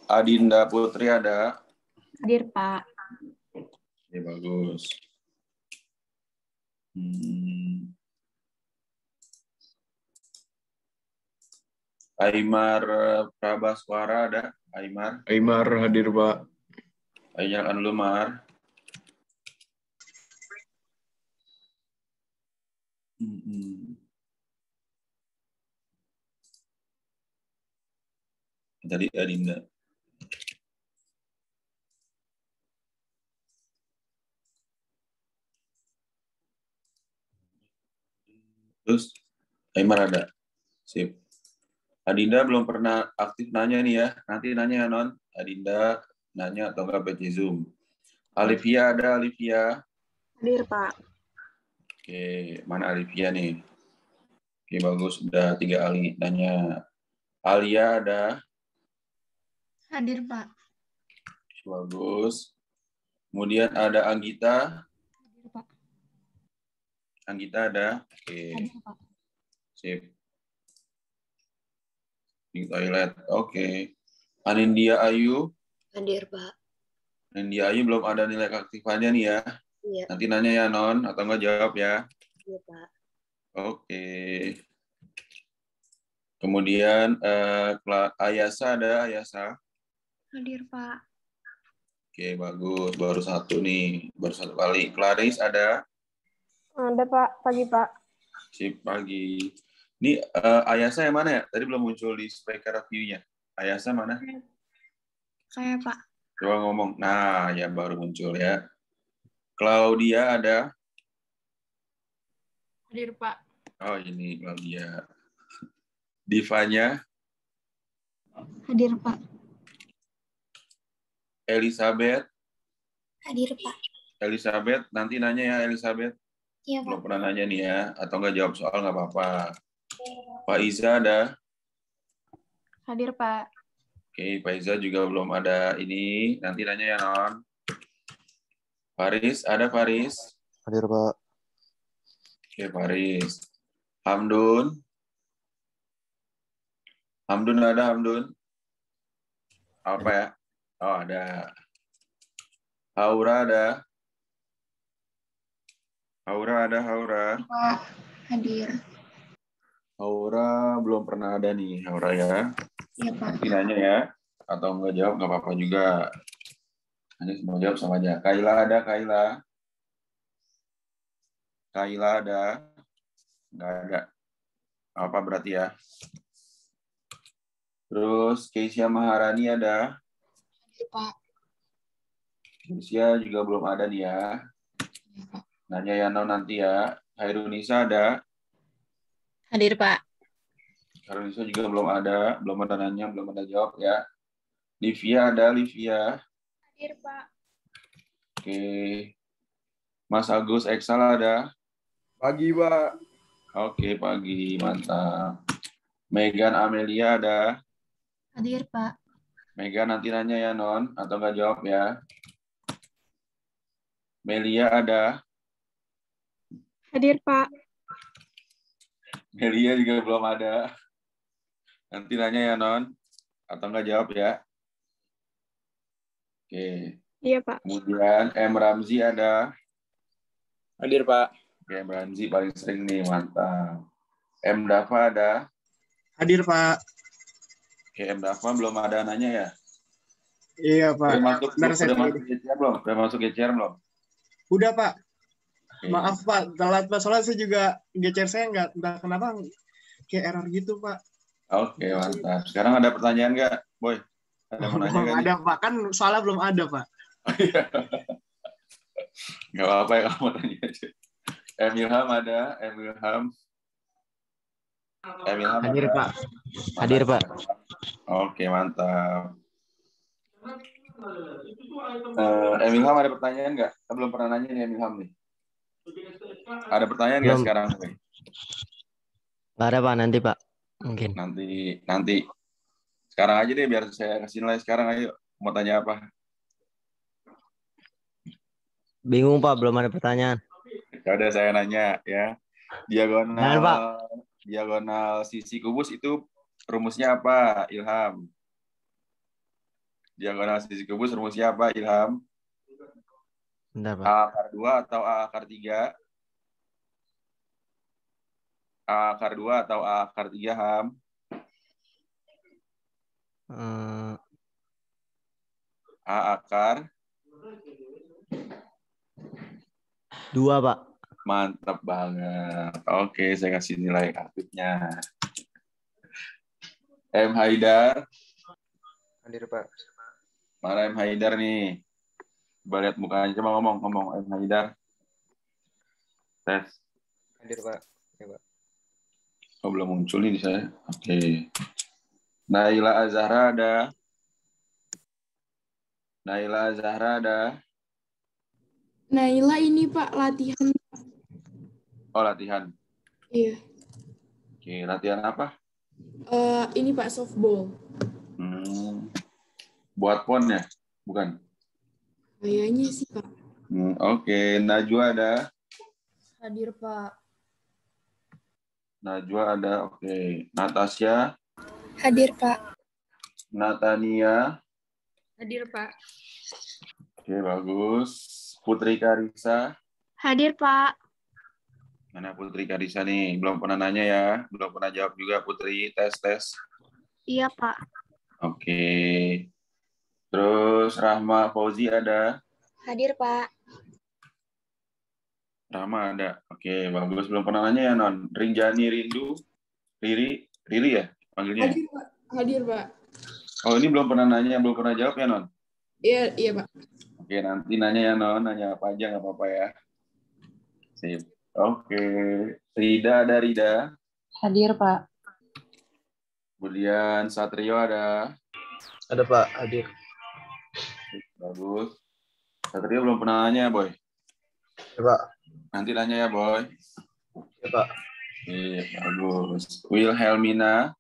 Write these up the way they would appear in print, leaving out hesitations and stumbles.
Adinda Putri ada? Hadir, Pak. Oke, bagus. Aimar Prabaswara ada? Aimar? Aimar hadir, Pak. Ayo nyalakan dulu, Mar. Tadi Adinda. Terus Aimar ada? Sip. Adinda belum pernah aktif nanya nih ya. Nanti nanya ya, Non. Adinda nanya atau nggak PC Zoom. Alivia ada, Alivia? Hadir, Pak. Oke, mana Alivia nih? Oke, bagus. Udah 3 kali nanya. Alia ada? Hadir, Pak. Bagus. Kemudian ada Anggita. Hadir, Pak. Anggita ada? Oke. Hadir, Pak. Sip. Di toilet. Oke. Anindya Ayu. Hadir, Pak. Anindya Ayu belum ada nilai keaktifannya nih ya. Iya. Nanti nanya ya, Non. Atau nggak jawab ya. Iya, Pak. Oke. Kemudian Ayasa ada? Ayasa? Hadir, Pak. Oke, bagus. Baru satu nih. Baru satu kali. Clarice ada? Ada, Pak. Pagi, Pak. Sip, pagi. Ini Ayasa yang mana ya? Tadi belum muncul di speaker view-nya. Ayasa mana? Saya, Pak. Coba ngomong. Nah, ya baru muncul ya. Claudia ada? Hadir, Pak. Oh, ini Claudia. Divanya? Hadir, Pak. Elizabeth? Hadir, Pak. Elizabeth, nanti nanya ya Elizabeth. Iya, Belum Pak. pernah nanya nih ya. Atau nggak jawab soal nggak apa-apa. Pak Iza ada? Hadir, Pak. Oke, Pak Iza juga belum ada ini. Nanti nanya ya, Non. Faris, ada Faris? Hadir, Pak. Oke, Faris. Hamdun? Hamdun ada, Hamdun? Apa ya? Oh, ada. Haura ada? Haura ada, Haura? Pak. Hadir. Haura belum pernah ada nih, Haura ya. Iya, Pak. Nanti nanya ya. Atau nggak jawab, nggak apa-apa juga. Hanya semua jawab sama aja. Kaila ada, Kaila? Kaila ada? Nggak ada. Apa berarti ya? Terus Keisha Maharani ada? Hadir, Pak. Keisha juga belum ada nih ya. Nanya ya, Non, nanti ya. Hairunisa ada? Hadir, Pak. Hairunisa juga belum ada nanya, belum ada jawab ya. Livia ada, Livia? Hadir, Pak. Oke. Mas Agus Eksal ada? Pagi, Pak. Oke, pagi, mantap. Megan Amelia ada? Hadir, Pak. Megan nanti nanya ya, Non, atau nggak jawab ya. Melia ada? Hadir, Pak. Melia juga belum ada. Nanti nanya ya, Non, atau nggak jawab ya. Oke. Iya, Pak. Kemudian M. Ramzi ada? Hadir, Pak. Oke, M. Ramzi paling sering nih, mantap. M. Dava ada? Hadir, Pak. Oke, M. Dava belum ada nanya ya? Iya, Pak. Udah masuk Benar, belum? Udah masuk GCR belum? Udah, Pak. Oke. Maaf, Pak. Telat, Pak. Soalnya saya juga GCR saya nggak kenapa kayak error gitu, Pak. Oke, mantap. Sekarang ada pertanyaan nggak, Boy? Ada mau nanya Belum nggak nih? ada, Pak. Kan soalnya belum ada, Pak. Nggak apa-apa ya kalau mau tanya aja. Emilham ada? Emilham? Emilham Hadir, ada? Pak. Hadir, Pak. Oke, mantap. Emilham ada pertanyaan nggak? Kita belum pernah nanya nih Emilham nih. Ada pertanyaan nggak Belum. sekarang? Nggak ada, Pak. Nanti, Pak. Mungkin. Nanti. Sekarang aja deh biar saya kasih nilai sekarang. Ayo, mau tanya apa? Bingung, Pak. Belum ada pertanyaan. Ya udah saya nanya ya. Jangan, Pak. Diagonal sisi kubus itu rumusnya apa, Ilham? Diagonal sisi kubus rumusnya apa, Ilham? Bentar, Pak. A akar 2 atau A akar 3? A akar 2 atau A akar 3, Ham? A akar 2, Pak. mantap banget. Oke, saya kasih nilai aktifnya. M. Haidar. Hadir, Pak. Mana M. Haidar nih? Coba lihat mukanya. Coba ngomong M. Haidar. Tes. Hadir, Pak. Ya, Pak. Oh, belum muncul nih di saya. Oke. Naila Azhara ada. Naila Azhara ada. Naila ini Pak latihan. Oh, latihan. Iya. Oke, latihan apa? Ini Pak softball. Buat pon ya? Bukan? Kayaknya sih Pak. Oke, Najwa ada. Hadir Pak. Najwa ada. Oke. Natasha. Hadir, Pak. Natania. Hadir Pak. Oke, bagus. Putri Karisa. Hadir Pak. Mana Putri Karisa nih? Belum pernah nanya ya. Belum pernah jawab juga Putri. Tes. Iya Pak. Oke. Terus Rahma Fauzi ada. Hadir, Pak. Rahma ada. Oke, bagus. Belum pernah nanya ya, Non. Rinjani Rindu. Riri ya panggilnya? Hadir Pak. Hadir Pak. Oh, ini belum pernah nanya, belum pernah jawab ya, Non? Iya Pak. Oke, nanti nanya ya, Non. Nanya apa aja, nggak apa-apa ya. Sip. Oke. Rida ada, Rida. Hadir Pak. Kemudian Satrio ada. Ada, Pak. Hadir. Bagus. Satrio belum pernah nanya, Boy. Ya, Pak. Nanti nanya ya, Boy. Ya, Pak. Iya, bagus. Wilhelmina.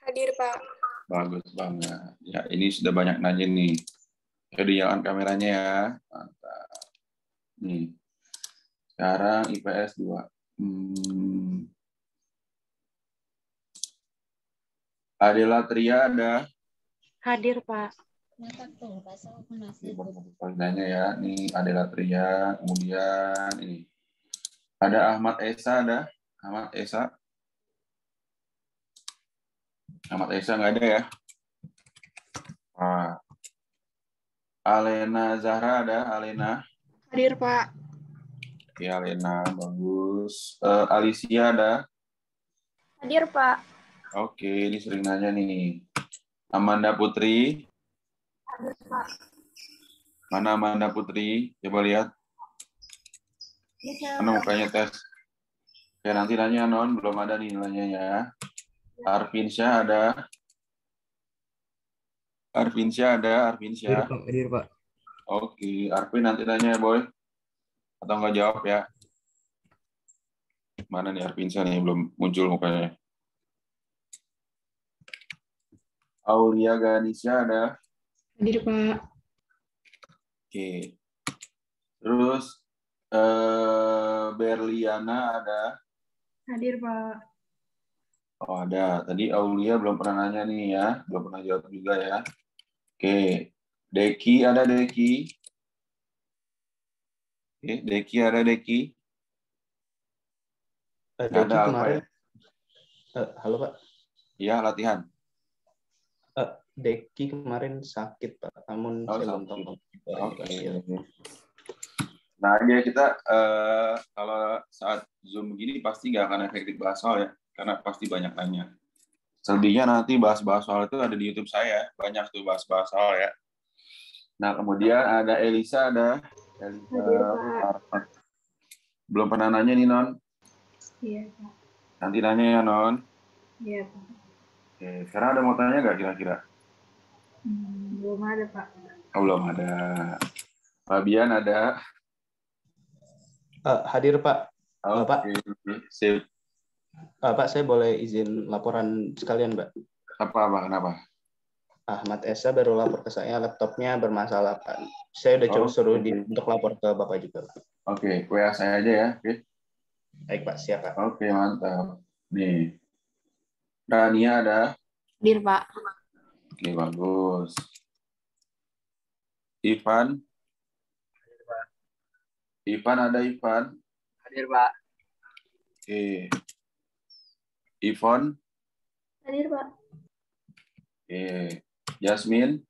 Hadir, Pak. Bagus banget. Ya, ini sudah banyak nanya nih. Jadi jangan kameranya ya. Mantap. Nih. Sekarang IPS 2. Adela Tria ada. Hadir Pak. Nanya ya. Nih Adela Tria. Kemudian ini. Ada Ahmad Esa ada. Ahmad Esa. Ahmad Esa nggak ada ya. Nah. Alena Zahra ada. Alena. Hadir Pak. Oke, Alena. Bagus. Alicia ada. Hadir Pak. Oke, ini sering nanya nih. Amanda Putri. Mana Amanda Putri? Coba lihat. Mana mukanya tes? Oke, nanti nanya, Non. Belum ada nih nilainya. Arvinsyah ada. Arvinsyah ada. Arvinsyah. Hadir, Pak. Oke, Arvin nanti nanya ya, Boy. Atau nggak jawab ya? Mana nih Arvinsyah nih? Belum muncul mukanya. Aulia Ganesha ada. Hadir Pak. Oke. Terus Berliana ada. Hadir Pak. Oh, ada. Tadi Aulia belum pernah nanya nih ya. Belum pernah jawab juga ya. Oke. Deki ada Deki. Oke, Deki ada Deki. Nggak ada Alfa kemarin. ya? Halo, Pak. Iya, latihan. Deki kemarin sakit, Pak. Namun Oh, saya belum sakit. tahu. Oke. Nah, ya kita kalau saat Zoom begini pasti nggak akan efektif bahas soal ya. Karena pasti banyak nanya. Selebihnya nanti bahas-bahas soal itu ada di YouTube saya. Banyak tuh bahas-bahas soal ya. Nah, kemudian ada Elisa, ada. Hadir Pak. Belum pernah nanya nih, Non. Iya Pak. Nanti nanya ya, Non. Iya Pak. Oke, sekarang ada mau tanya nggak kira-kira? Belum ada Pak. Oh, belum ada. Fabian ada. Hadir, Pak. Oh, Pak. Sip. Pak, saya boleh izin laporan sekalian, Pak? Apa? Kenapa? Ahmad Esa baru lapor ke saya, laptopnya bermasalah, Pak. Saya udah coba suruh untuk lapor ke Bapak juga, Pak. Oke, WA saya aja ya. Oke. Baik, Pak. Siap, Pak. Oke, mantap. Nih. Rania ada? Hadir, Pak. Oke, bagus. Ivan? Ivan ada Ivan? Hadir, Pak. Oke. Ivon? Hadir, Pak. Oke. Jasmine?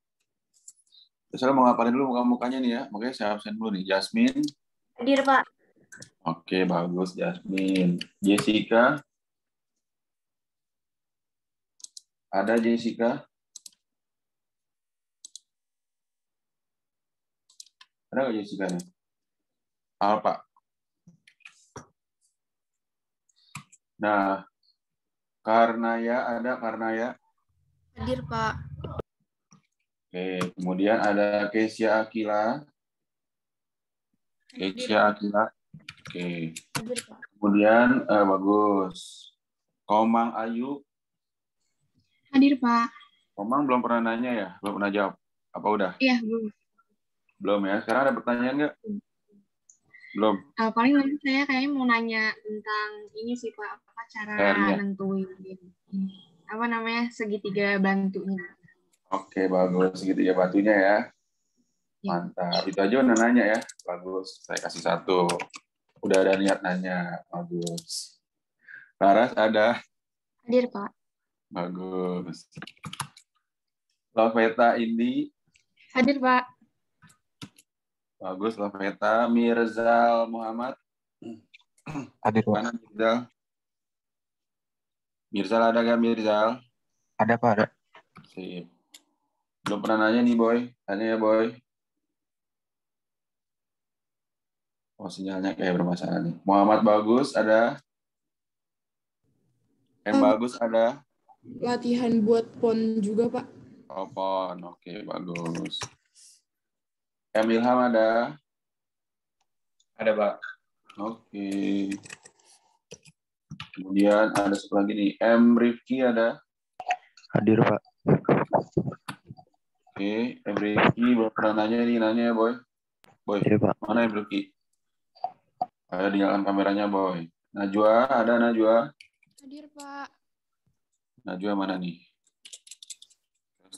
Saya mau ngapalin dulu muka-mukanya nih ya. Makanya saya absen dulu nih. Jasmine? Hadir, Pak. Oke, bagus Jasmine. Jessica? Ada Jessica? Ada nggak Jessica nih? Alpa. Nah, Karnaya ada Karnaya? Hadir, Pak. Oke, kemudian ada Kesia Akila. Kesia Akila. Oke. Hadir, Pak. Kemudian bagus. Komang Ayu. Hadir, Pak. Komang belum pernah nanya ya? Belum pernah jawab. Apa udah? Iya, belum. Belum ya? Sekarang ada pertanyaan nggak? Belum. Paling nanti saya kayaknya mau nanya tentang ini sih, Pak. Apa cara PR-nya. nentuin apa namanya segitiga bantunya? Oke, bagus. Segitiga batunya ya. Ya. Mantap. Itu aja udah nanya ya. Bagus. Saya kasih 1. Udah ada niat nanya. Bagus. Laras ada? Hadir, Pak. Bagus. Laveta Indi? Hadir, Pak. Bagus. Laveta. Mirzal Muhammad? Hadir, Pak. Mana Mirzal? Mirzal ada gak Mirzal? Ada, Pak. Ada. Sip. Belum pernah nanya nih, Boy. Tanya ya, Boy. Oh, sinyalnya kayak bermasalah nih. Muhammad Bagus ada? Bagus ada? Latihan buat PON juga, Pak. Oh, PON. Oke, bagus. Ilham ada? Ada, Pak. Oke. Kemudian ada satu lagi nih. Rifki ada? Hadir, Pak. Oke, Rifki belum pernah nanya nih, nanya ya, Boy. Boy, Hadir, Pak. mana Rifki? Ayo dinyalakan kameranya, Boy. Najwa, ada Najwa? Hadir, Pak. Najwa mana nih?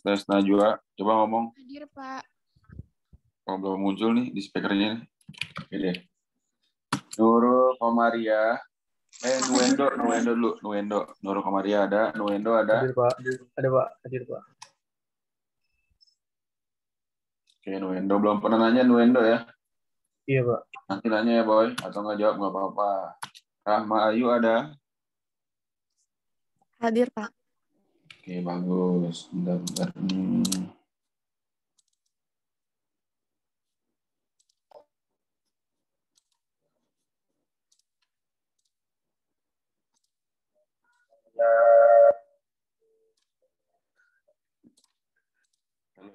Tes Najwa, coba ngomong. Hadir, Pak. Oh, belum muncul nih di speakernya nih. Oke deh. Nurul Komaria. Nuendo dulu. Nurul Komaria ada. Nuendo ada. Hadir, Pak. Ada, Pak. Hadir, Pak. Oke, Nuendo. Belum pernah nanya Nuendo ya. Iya, Pak. Nanti nanya ya, Boy. Atau nggak jawab, nggak apa-apa. Rahma Ayu ada. Hadir, Pak. Oke, bagus. Bentar.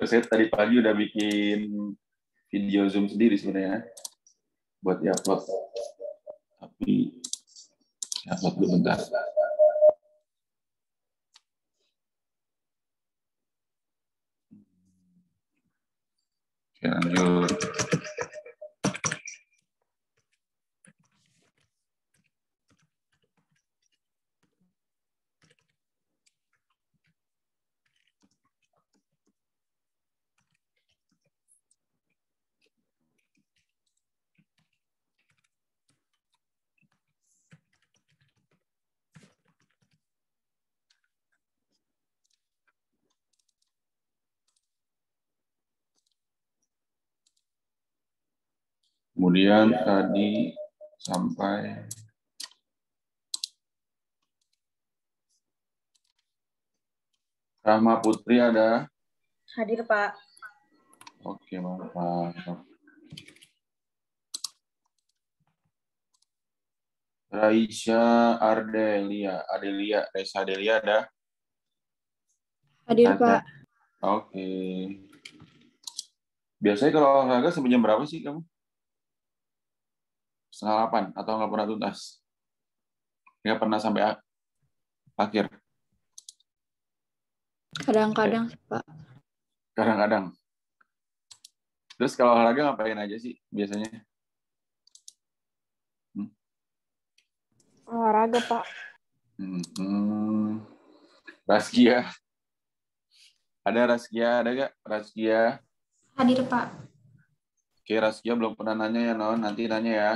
Saya tadi pagi udah bikin video Zoom sendiri sebenarnya buat diupload. Tapi upload dulu bentar. Oke, lanjut. Kemudian tadi sampai Rahma Putri ada. Hadir, Pak. Oke, mantap. Raisya Raisya Ardelia ada. Hadir, Ada. Pak. Oke. Biasanya kalau olahraga sampai jam berapa sih kamu? 7:30 atau nggak pernah tuntas? Nggak pernah sampai akhir? Kadang-kadang, Pak. Kadang-kadang. Terus kalau olahraga ngapain aja sih biasanya? Olahraga, Pak. Raskia. Ada Raskia, ada nggak? Raskia. Hadir, Pak. Oke, Raskia belum pernah nanya ya, Non. Nanti nanya ya.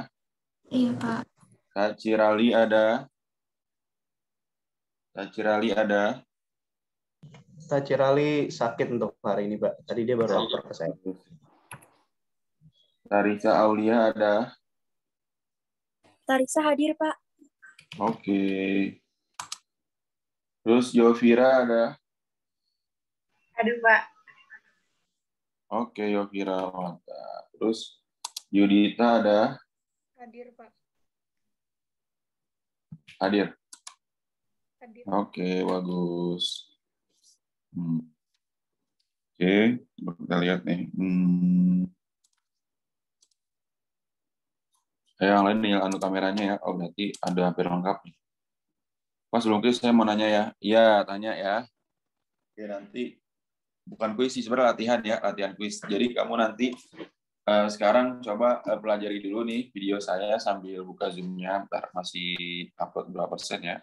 Iya, Pak. Kak Cirali ada. Kak Cirali ada. Kak Cirali sakit untuk hari ini, Pak. Tadi dia baru lapor ke saya. Tarisa Aulia ada. Tarisa hadir, Pak. Oke. Terus Yovira ada. Aduh, Pak. Oke, Yovira mantap. Terus Yudita ada. Hadir, Pak. Hadir. Hadir. Oke, bagus. Oke, coba kita lihat nih. Yang lain tinggal anu kameranya ya. Oh, berarti ada hampir lengkap nih. Pas sebelum kuis saya mau nanya ya. Iya, tanya ya. Oke, nanti bukan kuis sih, sebenarnya latihan ya, latihan kuis. Jadi kamu nanti sekarang coba pelajari dulu nih video saya sambil buka Zoom-nya. Ntar masih upload berapa persen ya.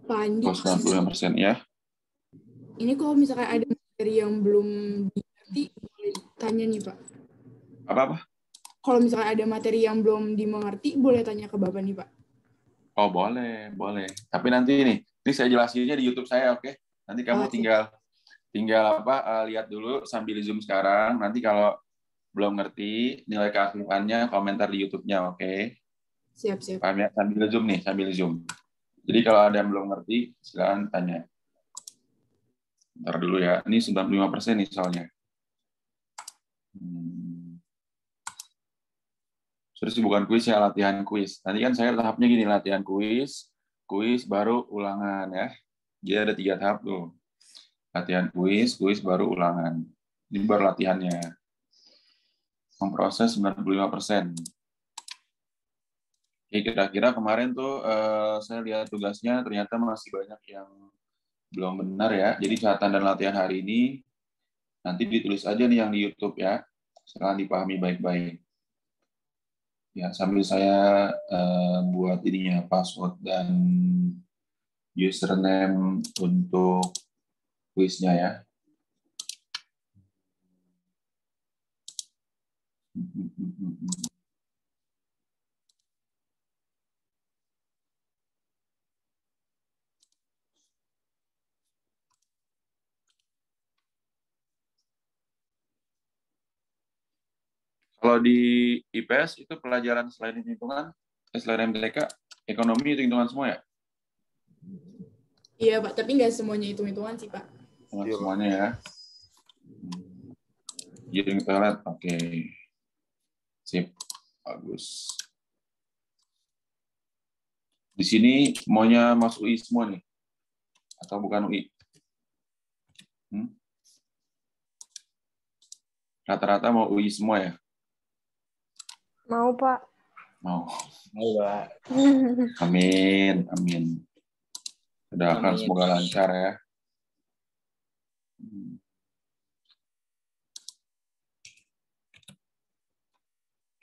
Pak Andi, 95% ya. ini kalau misalkan ada materi yang belum dimengerti, boleh tanya nih, Pak. Apa-apa? Kalau misalkan ada materi yang belum dimengerti, boleh tanya ke Bapak nih, Pak. Oh, boleh, boleh. Tapi nanti ini saya jelasinnya di YouTube saya, oke? Nanti kamu tinggal lihat dulu sambil Zoom sekarang. Nanti kalau belum ngerti nilai keaktifannya komentar di YouTube-nya, oke? Siap. Paham ya? Sambil Zoom nih, sambil Zoom. Jadi kalau ada yang belum ngerti, silakan tanya. Ntar dulu ya. Ini 95% nih soalnya. Terus bukan kuis ya, latihan kuis. Nanti kan saya tahapnya gini, latihan kuis, baru ulangan ya. Jadi ada 3 tahap tuh. Latihan kuis, baru ulangan. Ini baru latihannya. Memproses 95%. Oke, kira-kira kemarin tuh saya lihat tugasnya ternyata masih banyak yang belum benar ya. Jadi catatan dan latihan hari ini nanti ditulis aja nih yang di YouTube ya. Sekarang dipahami baik-baik. Ya, sambil saya buat ininya password dan username untuk kuisnya ya. Kalau di IPS itu pelajaran selain hitungan, selain MTK, ekonomi itu hitungan semua ya? Iya, Pak. Tapi nggak semuanya hitung-hitungan sih, Pak. Semuanya ya. Giring toilet, oke. Sip, bagus. Di sini maunya masuk UI semua nih? Atau bukan UI? Rata-rata mau UI semua ya? Mau, Pak. Mau. Mau, Pak. Amin. Doakan Amin. semoga lancar ya.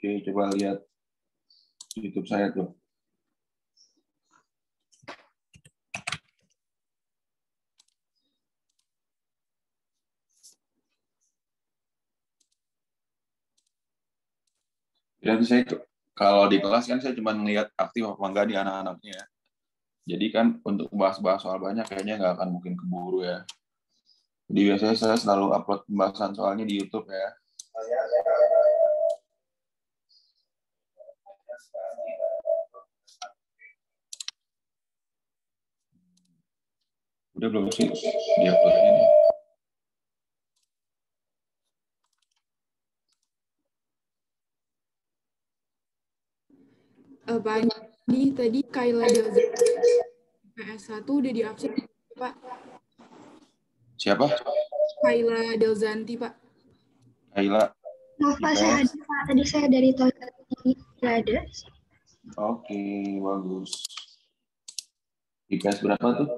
Oke, coba lihat YouTube saya tuh. Dan saya kalau di kelas kan saya cuma melihat aktif apa enggak di anak-anaknya. Jadi kan untuk bahas-bahas soal banyak kayaknya nggak akan mungkin keburu ya. Jadi biasanya saya selalu upload pembahasan soalnya di YouTube ya. Udah belum sih di upload ini? Pak Andi, tadi Kayla Delzanti PS1 udah diabsen, Pak. Siapa? Kayla Delzanti, Pak. Kayla. Maaf, Pak, saya hadir, Pak. Tadi saya dari toilet nggak ada. Oke, bagus. IPS berapa tuh?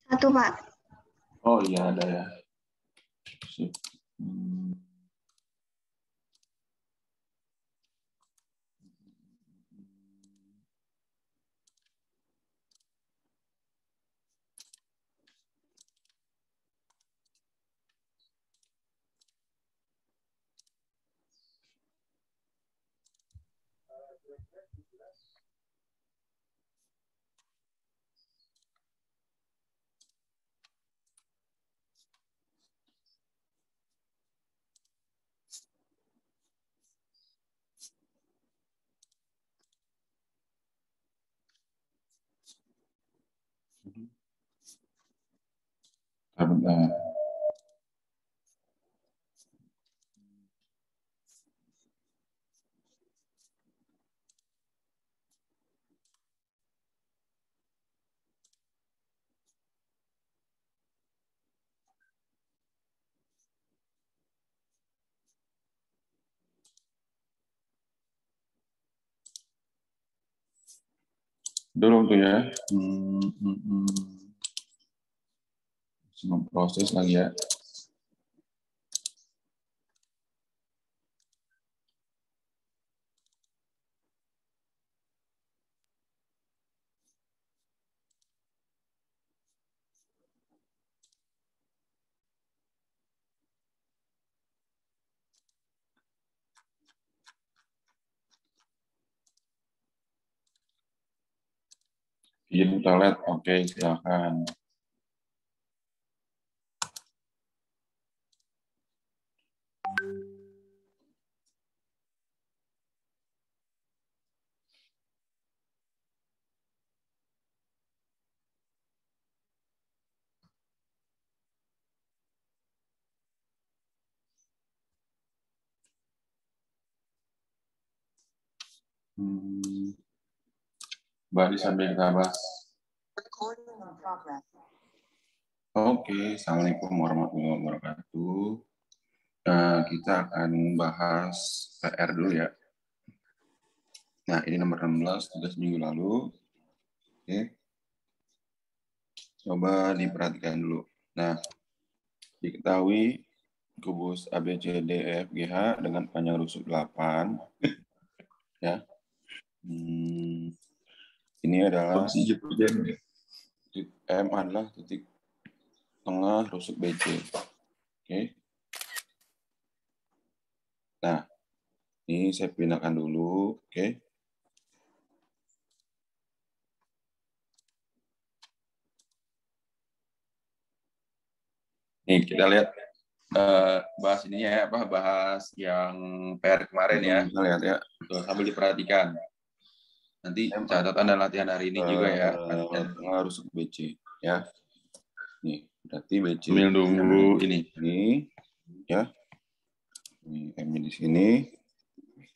1, Pak. Oh iya ada ya. Sip. Bentar. Dulu tuh ya. Proses lagi ya. Izin toilet, oke, silakan. Bari sambil kita bahas. Oke, Assalamualaikum warahmatullahi wabarakatuh. Kita akan bahas PR dulu ya. Nah, ini nomor 16, tugas minggu lalu. Oke. Coba diperhatikan dulu. Nah, diketahui kubus ABCDEFGH dengan panjang rusuk 8. Ya. Ini adalah titik M adalah titik tengah rusuk BC. Oke. Nah, ini saya pindahkan dulu. Oke. Nih, kita lihat bahas ininya ya, bahas yang PR kemarin ya. Kita lihat ya. Tuh, sambil diperhatikan. Nanti catatan dan latihan hari ini juga ya. Tengah rusuk BC ya. Nih, berarti BC. Sambil nunggu ini ya. Ini M di sini.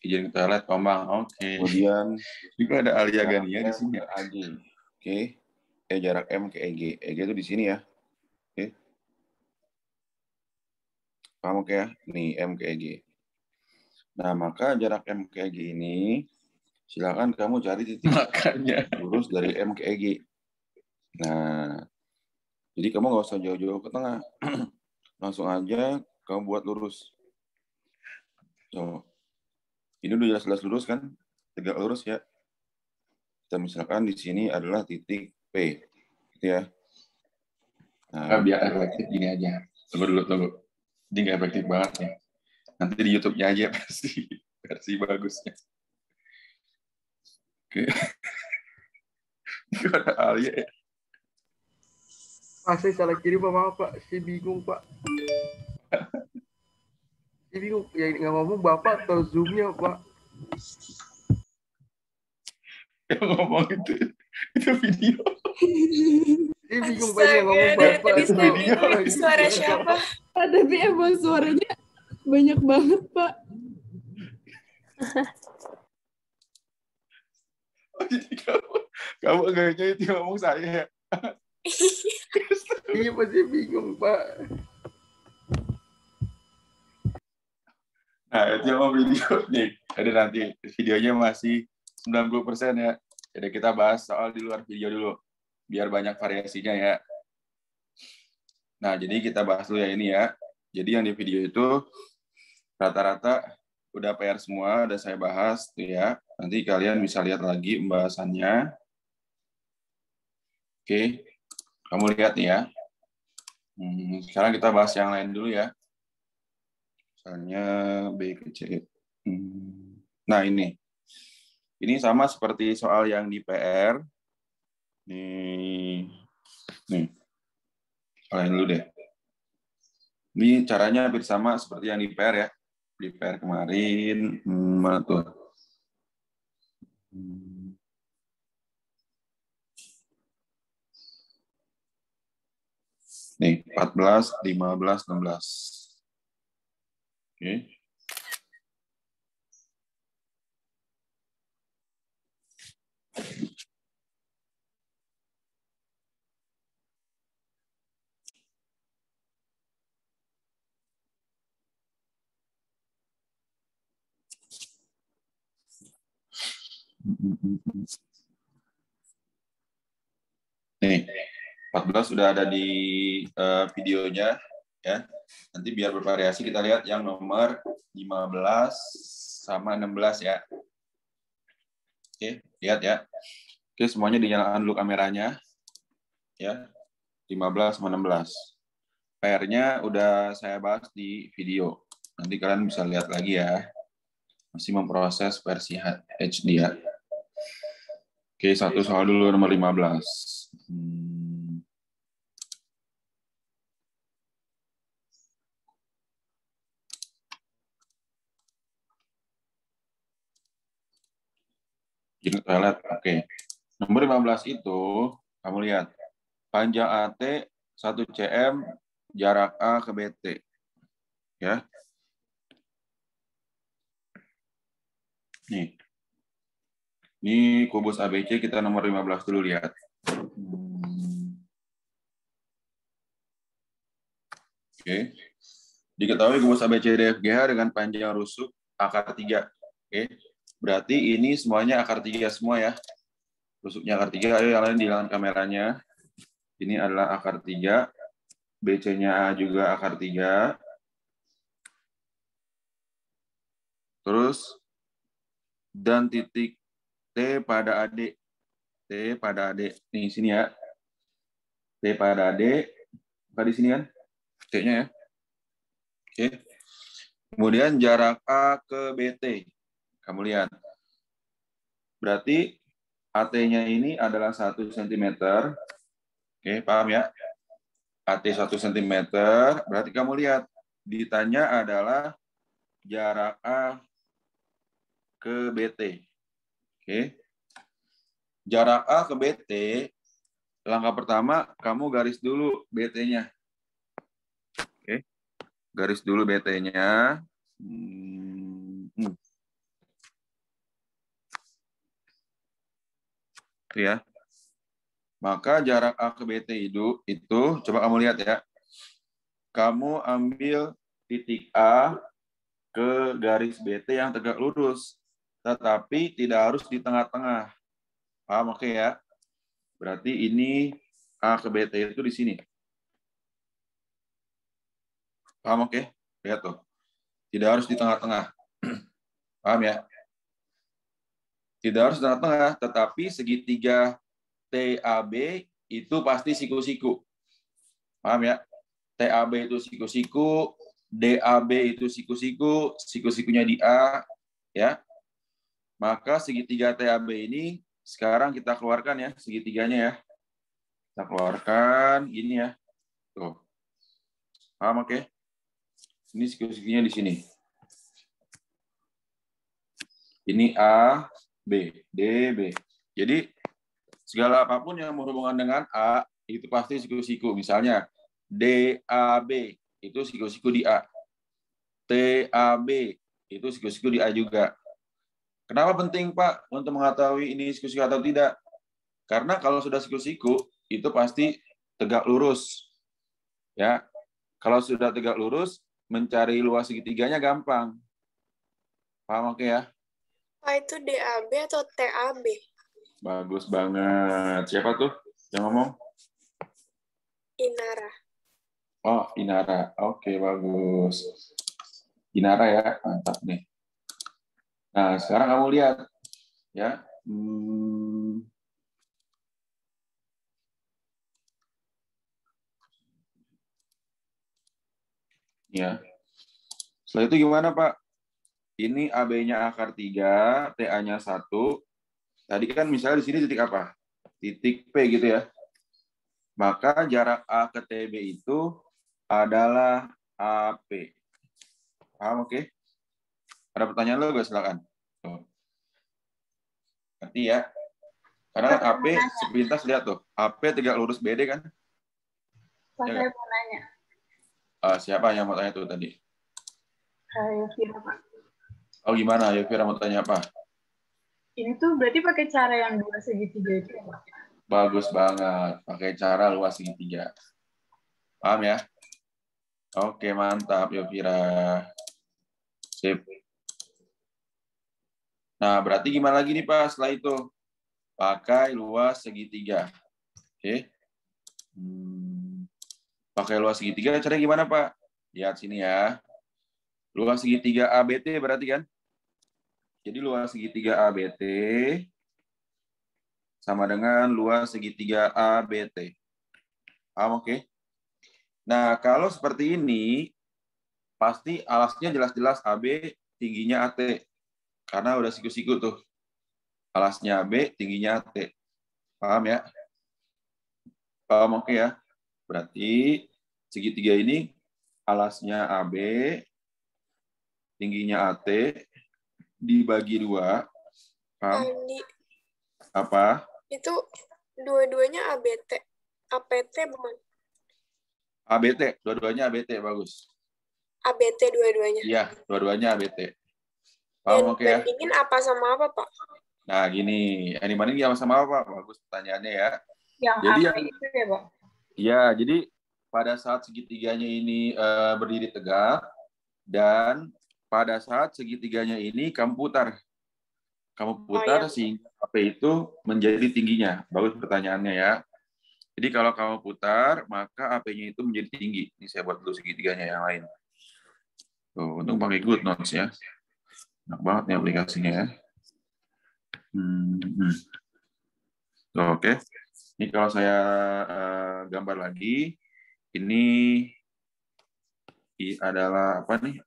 Izin kita lihat Komang. Oke. Kemudian juga ada Alia Gania di sini. Oke. Jarak M ke EG. EG itu di sini ya. Oke. Paham oke ya? Nih M ke EG. Nah, maka jarak M ke EG ini silakan kamu cari titik makanya lurus dari M ke EG. Nah, jadi kamu nggak usah jauh-jauh ke tengah. Langsung aja kamu buat lurus. So, ini udah jelas-jelas lurus kan? Tegak lurus ya. Kita misalkan di sini adalah titik P. Gitu ya. Nah, biar efektif gini aja. Tunggu. Ini nggak efektif banget ya. Nanti di YouTube-nya aja versi bagusnya. Oke. Ini ada Alia ya. Saya salah kirim Pak, Pak. Saya bingung, Pak. Saya bingung. Yang nggak ngomong Bapak atau Zoom-nya, Pak? Yang ngomong itu video. Saya bingung, Pak. Yang ngomong Bapak. Itu video. Suara siapa? Pak, tapi emang suaranya banyak banget, Pak. Oh, jadi kamu agaknya itu ngomong saya. Iya, Pak. Saya bingung, Pak. Nah, itu yang mau video nih. Ada nanti videonya masih 90% ya. Jadi kita bahas soal di luar video dulu. Biar banyak variasinya ya. Nah, jadi kita bahas dulu ya ini ya. Jadi yang di video itu rata-rata udah PR semua, udah saya bahas tuh ya. Nanti kalian bisa lihat lagi pembahasannya. Oke, kamu lihat nih ya. Sekarang kita bahas yang lain dulu ya. Misalnya B ke C. Nah ini sama seperti soal yang di PR. Nih, kalian dulu deh. Ini caranya hampir sama seperti yang di PR ya. Di PR kemarin, mana tuh? Nih, 14, 15, 16. Oke. Nih, 14 sudah ada di videonya ya. Nanti biar bervariasi kita lihat yang nomor 15 sama 16 ya. Oke, lihat ya. Oke, semuanya dinyalakan dulu kameranya. Ya. 15 sama 16. PR-nya udah saya bahas di video. Nanti kalian bisa lihat lagi ya. Masih memproses versi HD ya. Oke, satu soal dulu nomor 15. Jadi toilet, oke. Nomor 15 itu, kamu lihat. Panjang AT 1 cm, jarak A ke BT. Ya. Nih. Ini kubus ABC, kita nomor 15 dulu lihat. Oke. Diketahui kubus ABCDFGH dengan panjang rusuk akar 3. Oke. Berarti ini semuanya akar 3 semua ya. Rusuknya akar 3, ayo yang lain dihilangkan kameranya. Ini adalah akar 3. BC-nya juga akar 3. Terus, dan titik T pada AD. T pada AD. Nih, sini ya. T pada AD. Bukan di sini kan? T-nya ya. Oke. Kemudian jarak A ke BT. Kamu lihat. Berarti AT-nya ini adalah 1 cm. Oke, paham ya? AT 1 cm. Berarti kamu lihat. Ditanya adalah jarak A ke BT. Oke. Jarak A ke BT, langkah pertama, kamu garis dulu BT-nya. Oke. Garis dulu BT-nya. Itu ya. Maka jarak A ke BT itu coba kamu lihat ya. Kamu ambil titik A ke garis BT yang tegak lurus. Tetapi tidak harus di tengah-tengah. Paham oke ya? Berarti ini A ke BT itu di sini. Paham oke? Lihat tuh. Tidak harus di tengah-tengah. Paham ya? Tidak harus di tengah-tengah, tetapi segitiga TAB itu pasti siku-siku. Paham ya? TAB itu siku-siku, DAB itu siku-siku, siku-sikunya di A, ya. Maka segitiga TAB ini sekarang kita keluarkan ya, segitiganya ya. Kita keluarkan, ini ya. Tuh. Paham oke? Ini siku-sikunya di sini. Ini A, B, D, B. Jadi, segala apapun yang berhubungan dengan A, itu pasti siku-siku. Misalnya, DAB, itu siku-siku di A. TAB, itu siku-siku di A juga. Kenapa penting, Pak, untuk mengetahui ini siku-siku atau tidak? Karena kalau sudah siku-siku, itu pasti tegak lurus. Ya, kalau sudah tegak lurus, mencari luas segitiganya gampang. Paham oke ya? Pak, itu DAB atau TAB? Bagus banget. Siapa tuh yang ngomong? Inara. Oh, Inara. Oke, bagus. Inara ya, mantap nih. Nah, sekarang kamu lihat. Ya. Ya. Setelah itu gimana, Pak? Ini AB-nya akar 3, TA-nya 1. Tadi kan misalnya di sini titik apa? Titik P gitu ya. Maka jarak A ke TB itu adalah AP. Paham oke? Ada pertanyaan lo gak? Silakan. Nanti ya. Karena AP sepintas lihat tuh. AP tegak lurus BD kan? Pak, Ya saya nggak? mau nanya. Siapa yang mau tanya tuh tadi? Yovira, Pak. Oh gimana? Yovira mau tanya apa? Ini tuh berarti pakai cara yang 2 segitiga itu ya, Pak? Bagus banget. Pakai cara luas segitiga. Paham ya? Oke, mantap Yovira. Sip. Nah, berarti gimana lagi nih Pak setelah itu? Pakai luas segitiga. Oke. Pakai luas segitiga, caranya gimana Pak? Lihat sini ya. Luas segitiga ABT berarti kan? Jadi luas segitiga ABT sama dengan luas segitiga ABT. Paham, oke? Nah, kalau seperti ini, pasti alasnya jelas-jelas AB, tingginya AT. Karena udah siku-siku tuh. Alasnya AB, tingginya AT. Paham ya? Paham, oke ya? Berarti segitiga ini alasnya AB, tingginya AT, dibagi 2. Paham? Andi, Apa? itu dua-duanya ABT. APT bukan? ABT, dua-duanya ABT, bagus. ABT dua-duanya. Iya, dua-duanya ABT. Dan Paham, oke ya? bandingin apa sama apa, Pak? Nah, gini, yang dibanding sama apa? Bagus pertanyaannya ya. Yang Jadi AP itu ya, Pak? Ya, jadi pada saat segitiganya ini berdiri tegak, dan pada saat segitiganya ini kamu putar. Kamu putar sehingga AP itu menjadi tingginya. Bagus pertanyaannya ya. Jadi kalau kamu putar, maka AP-nya itu menjadi tinggi. Ini saya buat dulu segitiganya yang lain. Tuh, untung pakai GoodNotes ya. Enak banget nih aplikasinya ya. Tuh, oke. Ini kalau saya gambar lagi, ini adalah apa nih?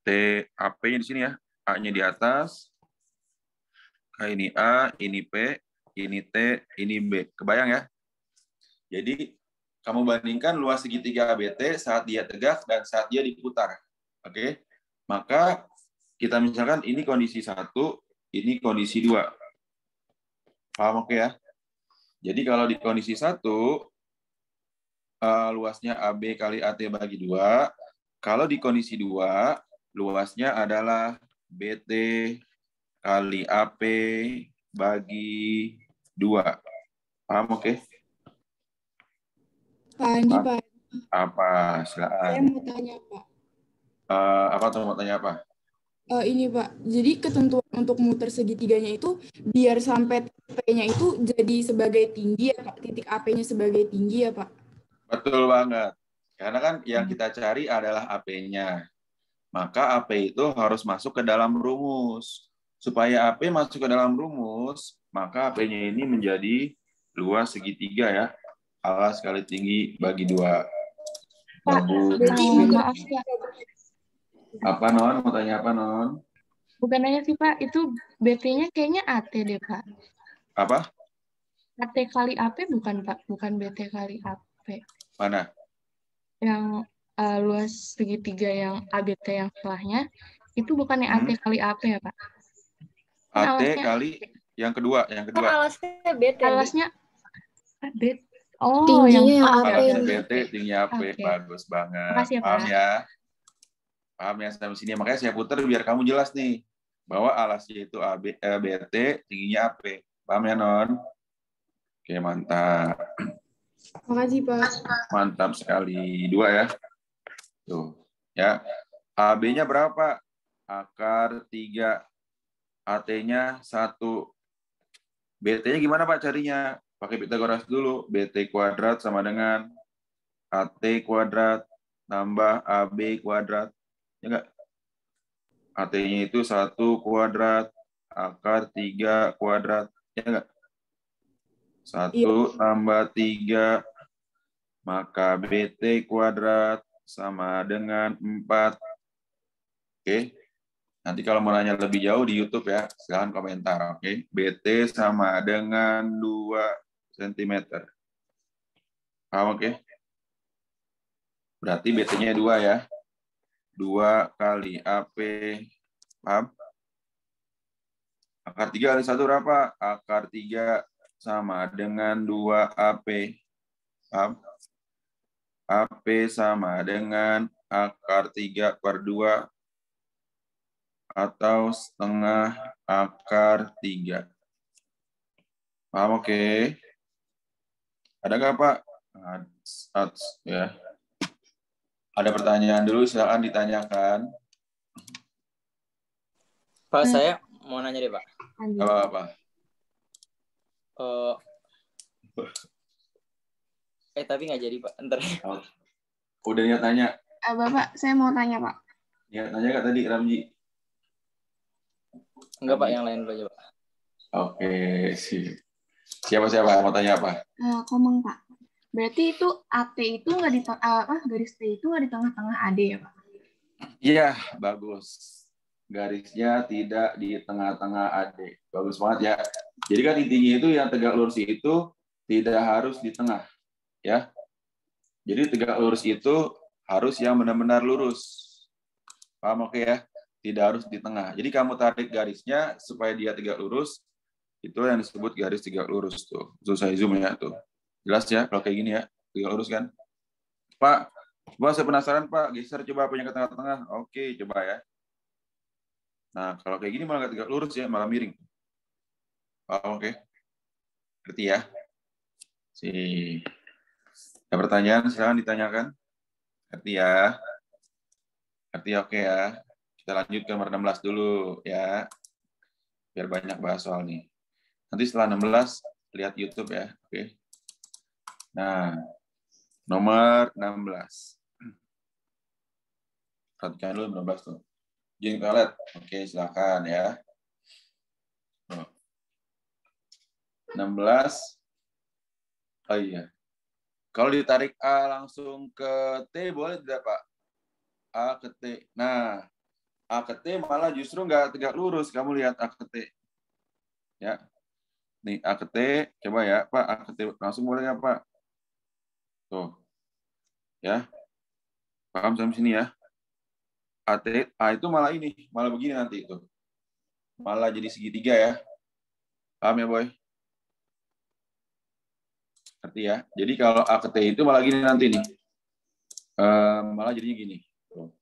AP-nya di sini ya. A-nya di atas. Ini A, ini P, ini T, ini B. Kebayang ya? Jadi, kamu bandingkan luas segitiga ABT saat dia tegak dan saat dia diputar. Oke? Maka, kita misalkan ini kondisi 1, ini kondisi 2. Paham oke ya? Jadi, kalau di kondisi 1, luasnya AB kali AT bagi 2. Kalau di kondisi 2, luasnya adalah BT kali AP bagi 2. Paham oke? Pak Andi, Pak. Apa? Saya Silakan. mau tanya, Pak. Apa tuh mau tanya apa? Ini Pak, jadi ketentuan untuk muter segitiganya itu biar sampai P-nya itu jadi sebagai tinggi ya Pak, titik AP-nya sebagai tinggi ya Pak? Betul banget. Karena kan yang kita cari adalah AP-nya. Maka AP itu harus masuk ke dalam rumus. Supaya AP masuk ke dalam rumus, maka AP-nya ini menjadi luas segitiga ya. Alas kali tinggi bagi 2. Pak, maaf ya. Apa Non? Mau tanya apa Non? Bukan nanya sih Pak, itu BT-nya kayaknya AT deh Pak. Apa? AT kali AP bukan Pak, bukan BT kali AP. Mana? Yang luas segitiga yang ABT yang setelahnya, itu bukannya AT kali AP ya Pak? AT kali yang kedua. Alasnya BT. Alasnya BT. Oh, Tingginya yang AP. Alasnya BT, tingginya AP. Oke. Bagus banget. Makasih ya, Paham Pak. ya? Paham ya sampai sini? Makanya saya putar biar kamu jelas nih. Bahwa alasnya itu BT, tingginya AP. Paham ya, Non? Oke, mantap. Makasih Pak. Mantap sekali. 2 ya. Tuh. Ya. AB-nya berapa? Akar 3. AT-nya 1. BT-nya gimana Pak carinya? Pakai Pythagoras dulu. BT kuadrat sama dengan AT kuadrat tambah AB kuadrat. Ya enggak? AT-nya itu 1 kuadrat, akar 3 kuadrat. Ya enggak? 1 tambah 3, maka BT kuadrat sama dengan 4. Oke. Nanti kalau mau nanya lebih jauh di YouTube ya, silahkan komentar. Oke. BT sama dengan 2 cm. Paham oke? Berarti BT-nya 2 ya. 2 kali AP. Paham? Akar 3 kali 1 berapa? Akar 3 sama dengan 2 AP. Paham? AP sama dengan akar 3/2 atau setengah akar 3. Paham oke? Ada nggak Pak? Ya. Ada pertanyaan dulu, silakan ditanyakan. Pak, saya mau nanya deh, Pak. Apa-apa? Tapi nggak jadi, Pak. Ntar. Udah niat nanya? Bapak, saya mau tanya, Pak. Niat nanya nggak tadi, Ramji? Enggak, Pak. Yang lain dulu aja, Pak. Oke, sih. Siapa mau tanya apa? Komeng, Pak. Berarti itu AT itu nggak di garis T itu nggak di tengah-tengah AD ya, Pak? Iya, bagus. Garisnya tidak di tengah-tengah AD. Bagus banget ya. Jadi kan intinya itu yang tegak lurus itu tidak harus di tengah, ya. Jadi tegak lurus itu harus yang benar-benar lurus. Paham oke ya? Tidak harus di tengah. Jadi kamu tarik garisnya supaya dia tegak lurus. Itu yang disebut garis tegak lurus tuh. Saya zoom ya tuh. Jelas ya kalau kayak gini ya, tegak lurus kan? Pak, saya penasaran Pak, geser coba punya ke tengah-tengah. Oke, coba ya. Nah, kalau kayak gini malah nggak tegak lurus ya, malah miring. Oke. Ngerti ya? Ada pertanyaan, silakan ditanyakan. Ngerti ya? Ngerti oke ya? Kita lanjut ke nomor 16 dulu ya. Biar banyak bahas soal nih. Nanti setelah 16, lihat YouTube ya. Oke. Nah, nomor 16. Perhatikan dulu 16 tuh. Jeng toilet. Oke, silakan ya. 16. Oh iya. Kalau ditarik A langsung ke T, boleh tidak, Pak? A ke T. Nah, A ke T malah justru nggak tegak lurus. Kamu lihat A ke T. Ya. Nih, A ke T. Coba ya, Pak. A ke T. Langsung boleh nggak, Pak? Tuh. Ya. Paham sampai sini ya? A itu malah ini. Malah begini nanti itu. Malah jadi segitiga ya. Paham ya, Boy? Ngerti ya? Jadi kalau A ke T itu malah gini nanti nih. Malah jadinya gini. Tuh.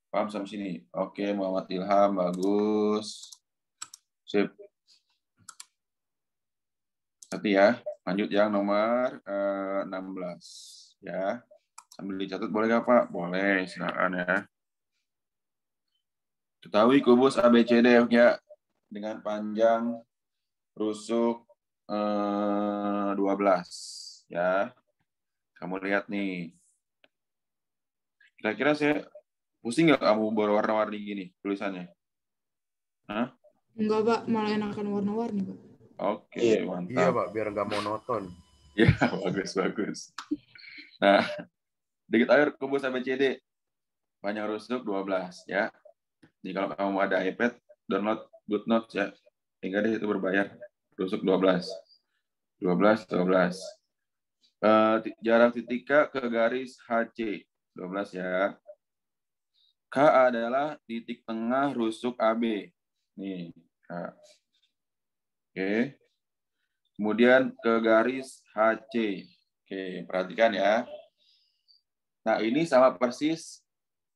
Paham sampai sini? Oke, Muhammad Ilham, bagus. Sip. Ngerti ya? Lanjut yang nomor 16. Ya. Sambil dicatat boleh nggak, Pak? Boleh, silakan ya. Ketahui kubus ABCD ya, dengan panjang rusuk 12. Ya. Kamu lihat nih. Kira-kira saya pusing nggak kamu berwarna-warni gini tulisannya? Hah? Enggak, Pak. Malah enakan warna-warni, Pak. Oke, mantap. Iya, Pak. Biar nggak monoton. Ya, bagus. Nah, dikit air kubus ABCD. Panjang rusuk 12, ya. Jadi kalau kamu ada iPad, download GoodNotes ya. Hingga deh itu berbayar. Rusuk 12. 12. Jarak titik K ke garis HC. 12 ya. K adalah titik tengah rusuk AB. Nih, K. Oke. Kemudian ke garis HC. Oke, perhatikan ya. Nah, ini sama persis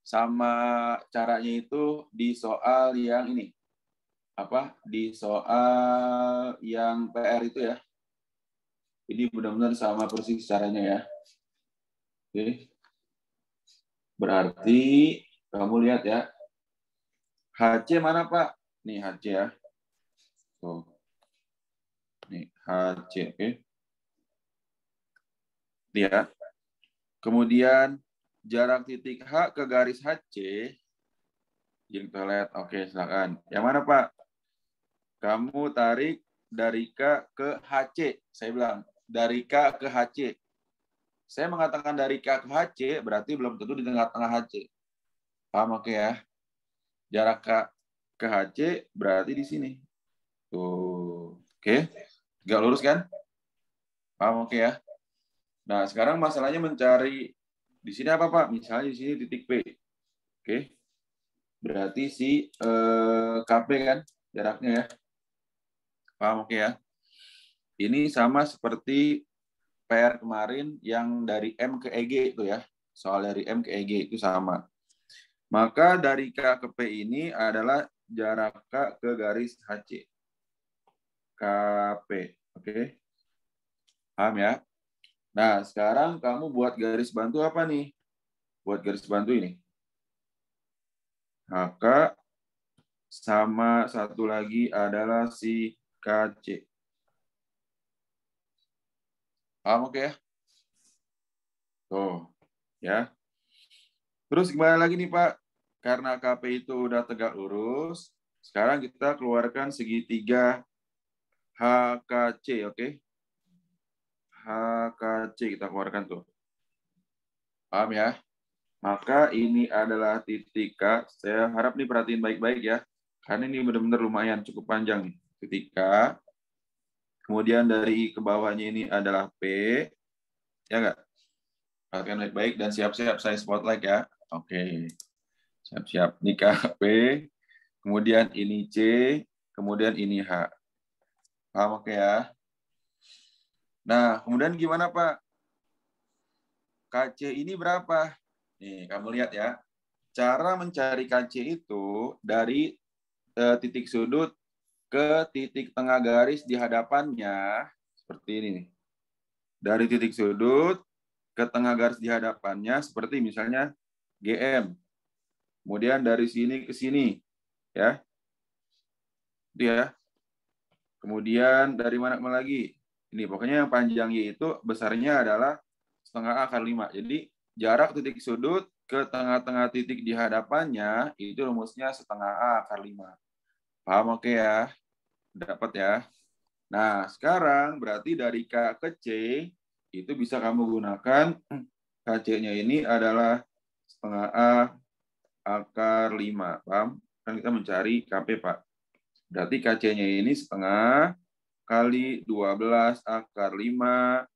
sama caranya itu di soal yang ini. Di soal yang PR itu ya. Ini benar-benar sama persis caranya ya. Oke. Berarti kamu lihat ya. HC mana, Pak? Nih HC ya. Tuh. Nih HC, oke. Lihat. Kemudian jarak titik H ke garis HC. Jeng toilet. Oke, silakan. Yang mana, Pak? Kamu tarik dari K ke HC. Saya bilang, dari K ke HC. Saya mengatakan dari K ke HC, berarti belum tentu di tengah-tengah HC. Paham oke ya? Jarak K ke HC berarti di sini. Tuh. Oke. Tegak lurus kan? Paham oke ya? Nah, sekarang masalahnya mencari di sini apa, Pak? Misalnya di sini titik P. Oke. Berarti si KP kan jaraknya ya. Paham oke ya? Ini sama seperti PR kemarin yang dari M ke EG itu ya. Soal dari M ke EG itu sama. Maka dari K ke P ini adalah jarak K ke garis HC. KP. Oke. Paham ya? Nah, sekarang kamu buat garis bantu apa nih? Buat garis bantu ini. HK sama satu lagi adalah si KC. Paham oke ya? Tuh, ya. Terus gimana lagi nih Pak? Karena KP itu udah tegak lurus, sekarang kita keluarkan segitiga HKC, oke? HKC kita keluarkan tuh. Paham ya? Maka ini adalah titik K. Saya harap nih perhatiin baik-baik ya. Karena ini benar-benar lumayan cukup panjang nih. Titik K. Kemudian dari ke bawahnya ini adalah P. Ya nggak? Perhatikan baik-baik dan siap-siap saya spotlight ya. Oke. Siap-siap. Ini KP. Kemudian ini C. Kemudian ini H. Paham oke ya? Nah, kemudian gimana Pak? KC ini berapa? Nih, kamu lihat ya. Cara mencari KC itu dari titik sudut ke titik tengah garis di hadapannya. Seperti ini nih. Dari titik sudut ke tengah garis di hadapannya, seperti misalnya GM. Kemudian dari sini ke sini. Ya. Itu ya. Kemudian dari mana lagi? Ini pokoknya yang panjang Y itu besarnya adalah setengah akar 5. Jadi jarak titik sudut ke tengah-tengah titik di hadapannya itu rumusnya setengah A akar 5. Paham oke ya? Dapat ya? Nah, sekarang berarti dari K ke C itu bisa kamu gunakan KC-nya ini adalah setengah A akar 5. Paham? Kan kita mencari KP, Pak. Berarti KC-nya ini setengah kali 12 akar 5.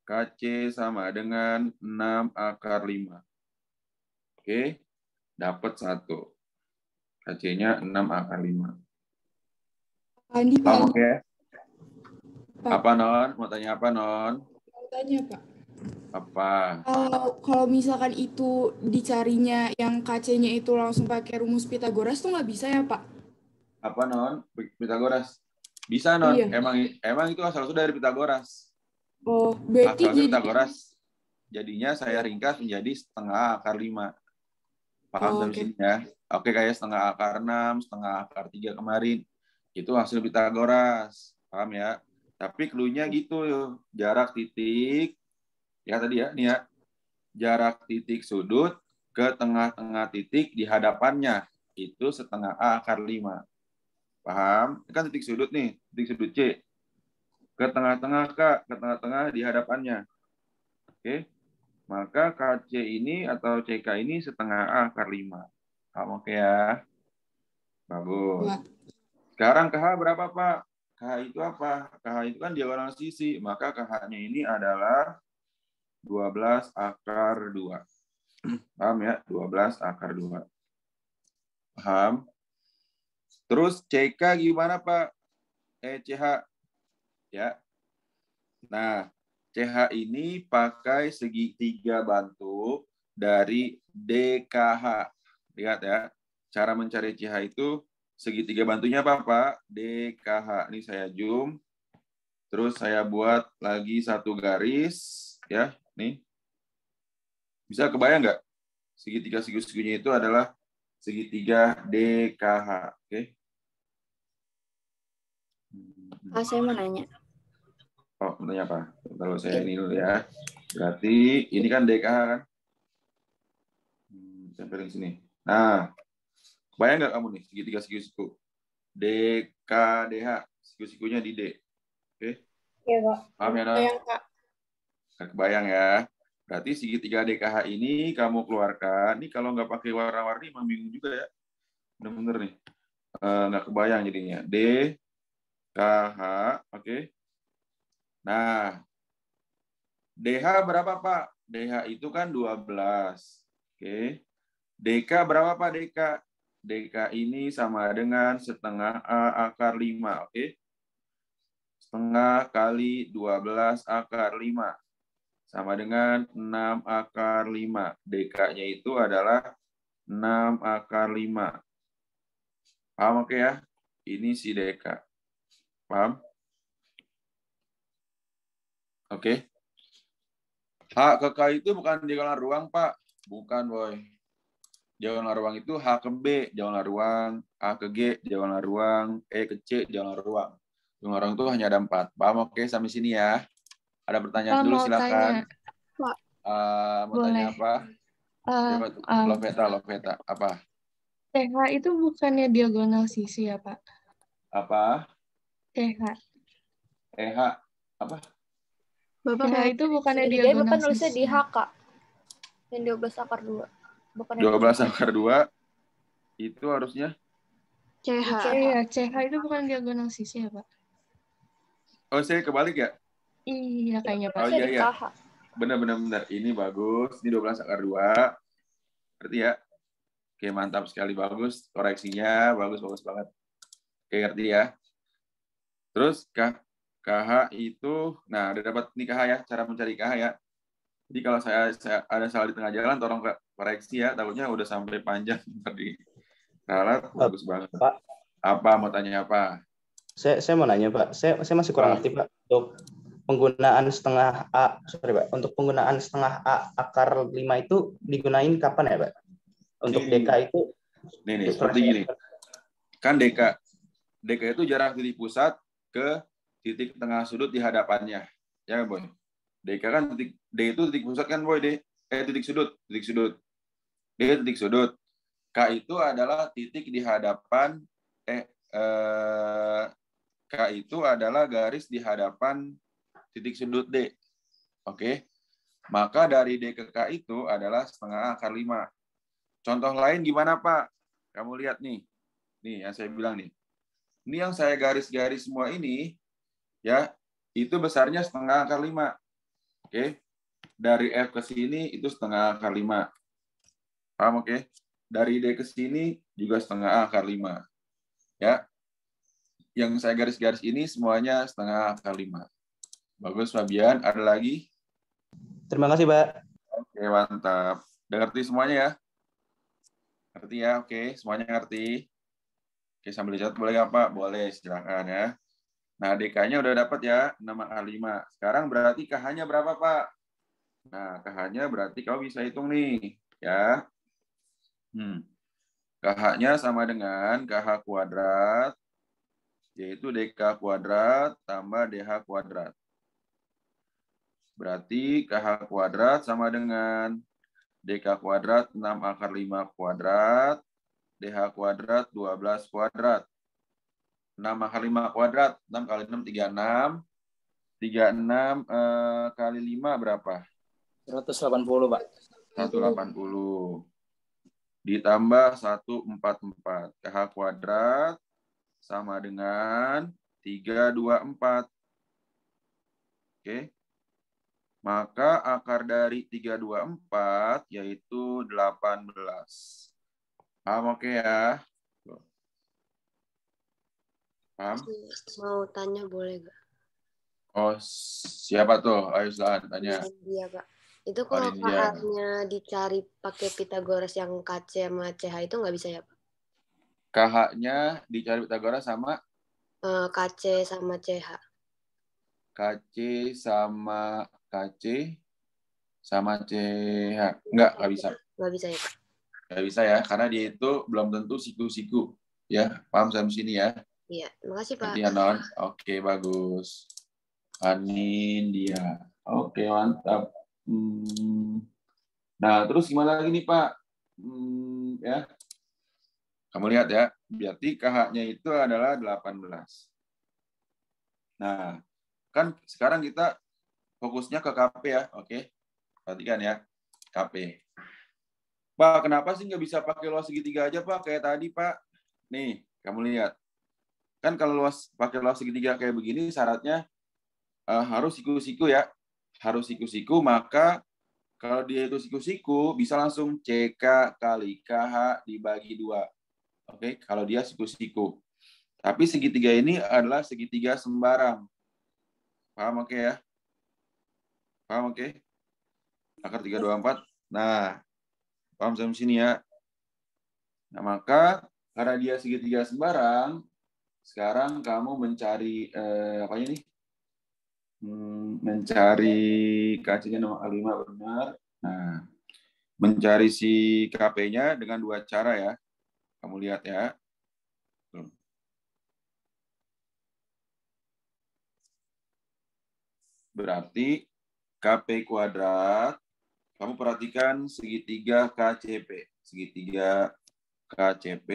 KC sama dengan 6 akar 5. Oke, dapat 1. KC-nya 6 akar 5. Andi, Pak. Oke. Apa, Non? Mau tanya apa, Non? Mau tanya, Pak. Apa? Kalau misalkan itu dicarinya yang KC-nya itu langsung pakai rumus Pitagoras tuh nggak bisa ya, Pak? Apa, Non? Pitagoras? Bisa, Non. Iya. Emang itu asal-usul dari Pitagoras. Oh, berarti Asal-usul jadi Pitagoras. Jadinya saya ringkas menjadi setengah akar 5. Paham dari sini ya? Oke, kayak setengah akar 6, setengah akar 3 kemarin. Itu hasil Pitagoras. Paham ya? Tapi clue-nya gitu. Jarak titik. Ya tadi ya. Nih ya. Jarak titik sudut ke tengah-tengah titik di hadapannya. Itu setengah A akar 5. Paham? Ini kan titik sudut nih. Titik sudut C. Ke tengah-tengah K. Ke tengah-tengah di hadapannya. Oke. Maka KC ini atau CK ini setengah A akar 5. Paham oke ya? Bagus. Sekarang KH berapa, Pak? KH itu apa? KH itu kan diagonal sisi. Maka KH-nya ini adalah 12 akar 2. Paham ya? 12 akar 2. Paham? Terus CK gimana, Pak? CH. Ya. Nah, CH ini pakai segitiga bantu dari DKH. Lihat ya. Cara mencari CH itu segitiga bantunya apa, Pak? DKH. Ini saya zoom. Terus saya buat lagi satu garis. Ya, nih. Bisa kebayang nggak? Segitiga-segitiga itu adalah segitiga DKH. Oke. Saya mau nanya. Oh, menanya apa? Kalau saya ini dulu ya. Berarti ini kan DKH kan? Sampai di sini. Nah, bayang nggak kamu nih segitiga-segitiga? DKDH. Siku-sikunya di D. Oke? Iya, Pak. Paham ya, Nak? Bayang, Pak. Kebayang ya. Berarti segitiga DKH ini kamu keluarkan. Ini kalau nggak pakai warna-warni emang bingung juga ya. Bener-bener nih. Nggak kebayang jadinya. DKH. Oke? Nah, DH berapa, Pak? DH itu kan 12. Oke. DK berapa, Pak? DK? DK ini sama dengan setengah A akar 5. Oke. Setengah kali 12 akar 5. sama dengan 6 akar 5. DK-nya itu adalah 6 akar 5. Paham oke ya? Ini si DK. Paham? Oke. H ke K itu bukan diagonal ruang, Pak. Bukan, boy. Diagonal ruang itu H ke B, diagonal ruang. A ke G, diagonal ruang. E ke C, diagonal ruang. Diagonal ruang itu hanya ada 4. Paham oke sampai sini ya? Ada pertanyaan Pak, dulu mau silakan. tanya. Pak, Mau tanya apa? Siapa tuh? Loveta. Apa? TH itu bukannya diagonal sisi ya, Pak? Apa? TH. EH. Apa? Bapak TH kayak itu bukannya segitiga diagonal Bapak nulisnya sisi. di HK. Yang 12 akar 2. Bukan yang 12 akar 2 itu harusnya CH. Iya, CH itu bukan diagonal sisi ya, Pak? Oh, saya kebalik ya? Iya, kayaknya, Pak. Oh iya. Benar. Ini bagus. Ini 12 akar 2. Ngerti ya? Oke, mantap sekali. Bagus. Koreksinya bagus banget. Oke, ngerti ya? Terus KH itu, nah udah dapat nih KH ya, cara mencari KH ya. Jadi kalau saya ada salah di tengah jalan, tolong koreksi ya, takutnya udah sampai panjang tadi. Ralat, bagus banget. Pak. Apa, mau tanya apa? Saya mau nanya, Pak. Saya masih kurang ngerti, Pak. Untuk penggunaan setengah A, Pak. Untuk penggunaan setengah A akar 5 itu digunain kapan ya, Pak? Untuk DK itu? Nih, seperti gini. Kan DK itu jarak titik pusat ke titik tengah sudut di hadapannya. Ya, Boy? DK kan D itu titik pusat kan, Boy? Titik sudut. D titik sudut. K itu adalah titik di hadapan K itu adalah garis di hadapan titik sudut D. Oke. Maka dari D ke K itu adalah setengah akar 5. Contoh lain gimana, Pak? Kamu lihat nih. Nih yang saya bilang nih. Ini yang saya garis-garis semua ini ya, itu besarnya setengah akar 5. Oke. Dari F ke sini itu setengah akar 5. Paham oke? Dari D ke sini juga setengah akar 5. Ya. Yang saya garis-garis ini semuanya setengah akar 5. Bagus, Fabian. Ada lagi? Terima kasih, Pak. Oke, mantap. Udah ngerti semuanya ya? Ngerti ya? Oke, semuanya ngerti. Oke, sambil dicatat boleh nggak, Pak? Boleh, silakan ya. Nah, DK-nya udah dapat ya, 6 akar 5. Sekarang berarti KH-nya berapa, Pak? Nah, KH-nya berarti kau bisa hitung nih, ya. KH-nya sama dengan KH kuadrat, yaitu DK kuadrat tambah DH kuadrat. Berarti KH kuadrat sama dengan DK kuadrat 6 akar 5 kuadrat, DH kuadrat 12 kuadrat. 6 akar 5 kuadrat, 6 kali 6, 36. 36 kali 5 berapa? 180, Pak. 180. Ditambah 144. KH kuadrat sama dengan 324. Oke. Maka akar dari 324 yaitu 18. Paham oke ya? Paham? Mau tanya boleh gak? Oh, siapa tuh? Ayo silakan tanya. Iya, Pak. Itu kalau KH-nya dicari pakai Pitagoras yang KC sama CH itu nggak bisa ya, Pak? KH-nya dicari Pitagoras sama? KC sama CH. KC sama KC sama CH. Nggak bisa. Nggak bisa ya, Pak? Nggak bisa ya, karena dia itu belum tentu siku-siku. Ya, paham sampai sini ya? Iya, makasih, Pak. Nanti ya, Non. Oke, bagus. Anindia. Oke, mantap. Nah, terus gimana lagi nih, Pak? Ya. Kamu lihat ya, berarti KH-nya itu adalah 18. Nah, kan sekarang kita fokusnya ke KP ya, oke? Perhatikan ya, KP. Pak, kenapa sih nggak bisa pakai luas segitiga aja, Pak? Kayak tadi, Pak. Nih, kamu lihat. Kan kalau pakai luas segitiga kayak begini, syaratnya harus siku-siku ya. Harus siku-siku, maka kalau dia itu siku-siku, bisa langsung CK kali KH dibagi 2. Oke, kalau dia siku-siku. Tapi segitiga ini adalah segitiga sembarang. Paham oke ya? Paham oke? Akar 324. Nah, paham sampai sini ya. Nah, maka karena dia segitiga sembarang, sekarang kamu mencari apa ini? Mencari KC-nya nomor 5 benar. Nah, mencari si KP-nya dengan dua cara ya. Kamu lihat ya. Berarti KP kuadrat, kamu perhatikan segitiga KCP. Segitiga KCP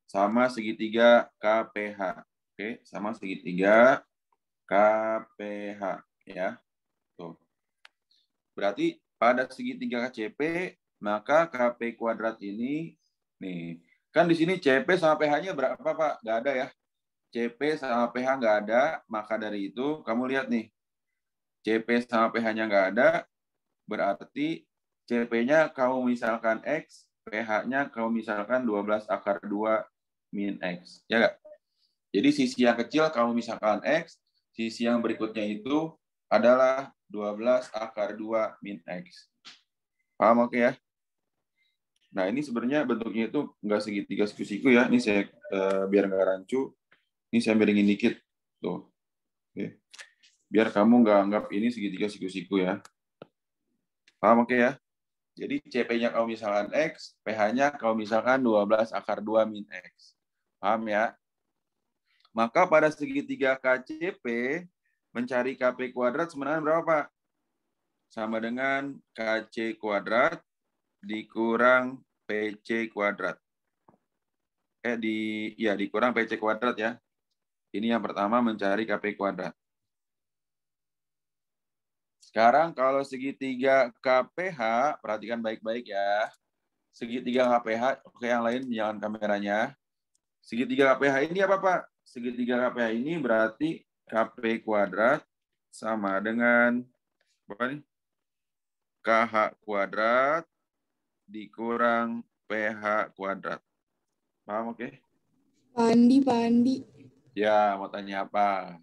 sama segitiga KPH. Oke, sama segitiga KPH ya. Tuh. Berarti pada segitiga KCP, maka KP kuadrat ini nih, kan di sini CP sama PH-nya berapa, Pak? Nggak ada ya. CP sama PH nggak ada, maka dari itu kamu lihat nih, CP sama PH-nya nggak ada, berarti CP-nya kamu misalkan X, PH-nya kamu misalkan 12 akar 2 min X. Ya nggak? Jadi sisi yang kecil kamu misalkan X, sisi yang berikutnya itu adalah 12 akar 2 min X. Paham oke ya? Nah ini sebenarnya bentuknya itu nggak segitiga siku-siku ya. Ini saya biar nggak rancu. Ini saya miringin dikit. Tuh. Oke. Biar kamu nggak anggap ini segitiga siku-siku ya. Paham oke ya? Jadi CP-nya kamu misalkan X, PH-nya kamu misalkan 12 akar 2 min X. Paham ya? Maka pada segitiga KCP, mencari KP kuadrat sebenarnya berapa, Pak? Sama dengan KC kuadrat dikurang PC kuadrat. Dikurang PC kuadrat ya. Ini yang pertama mencari KP kuadrat. Sekarang kalau segitiga KPH, perhatikan baik-baik ya. Segitiga KPH, oke yang lain jangan kameranya. Segitiga KPH ini apa Pak? Segitiga KPH ini berarti KP kuadrat sama dengan apa nih? KH kuadrat dikurang PH kuadrat. Paham oke? Pak Andi. Ya, mau tanya apa?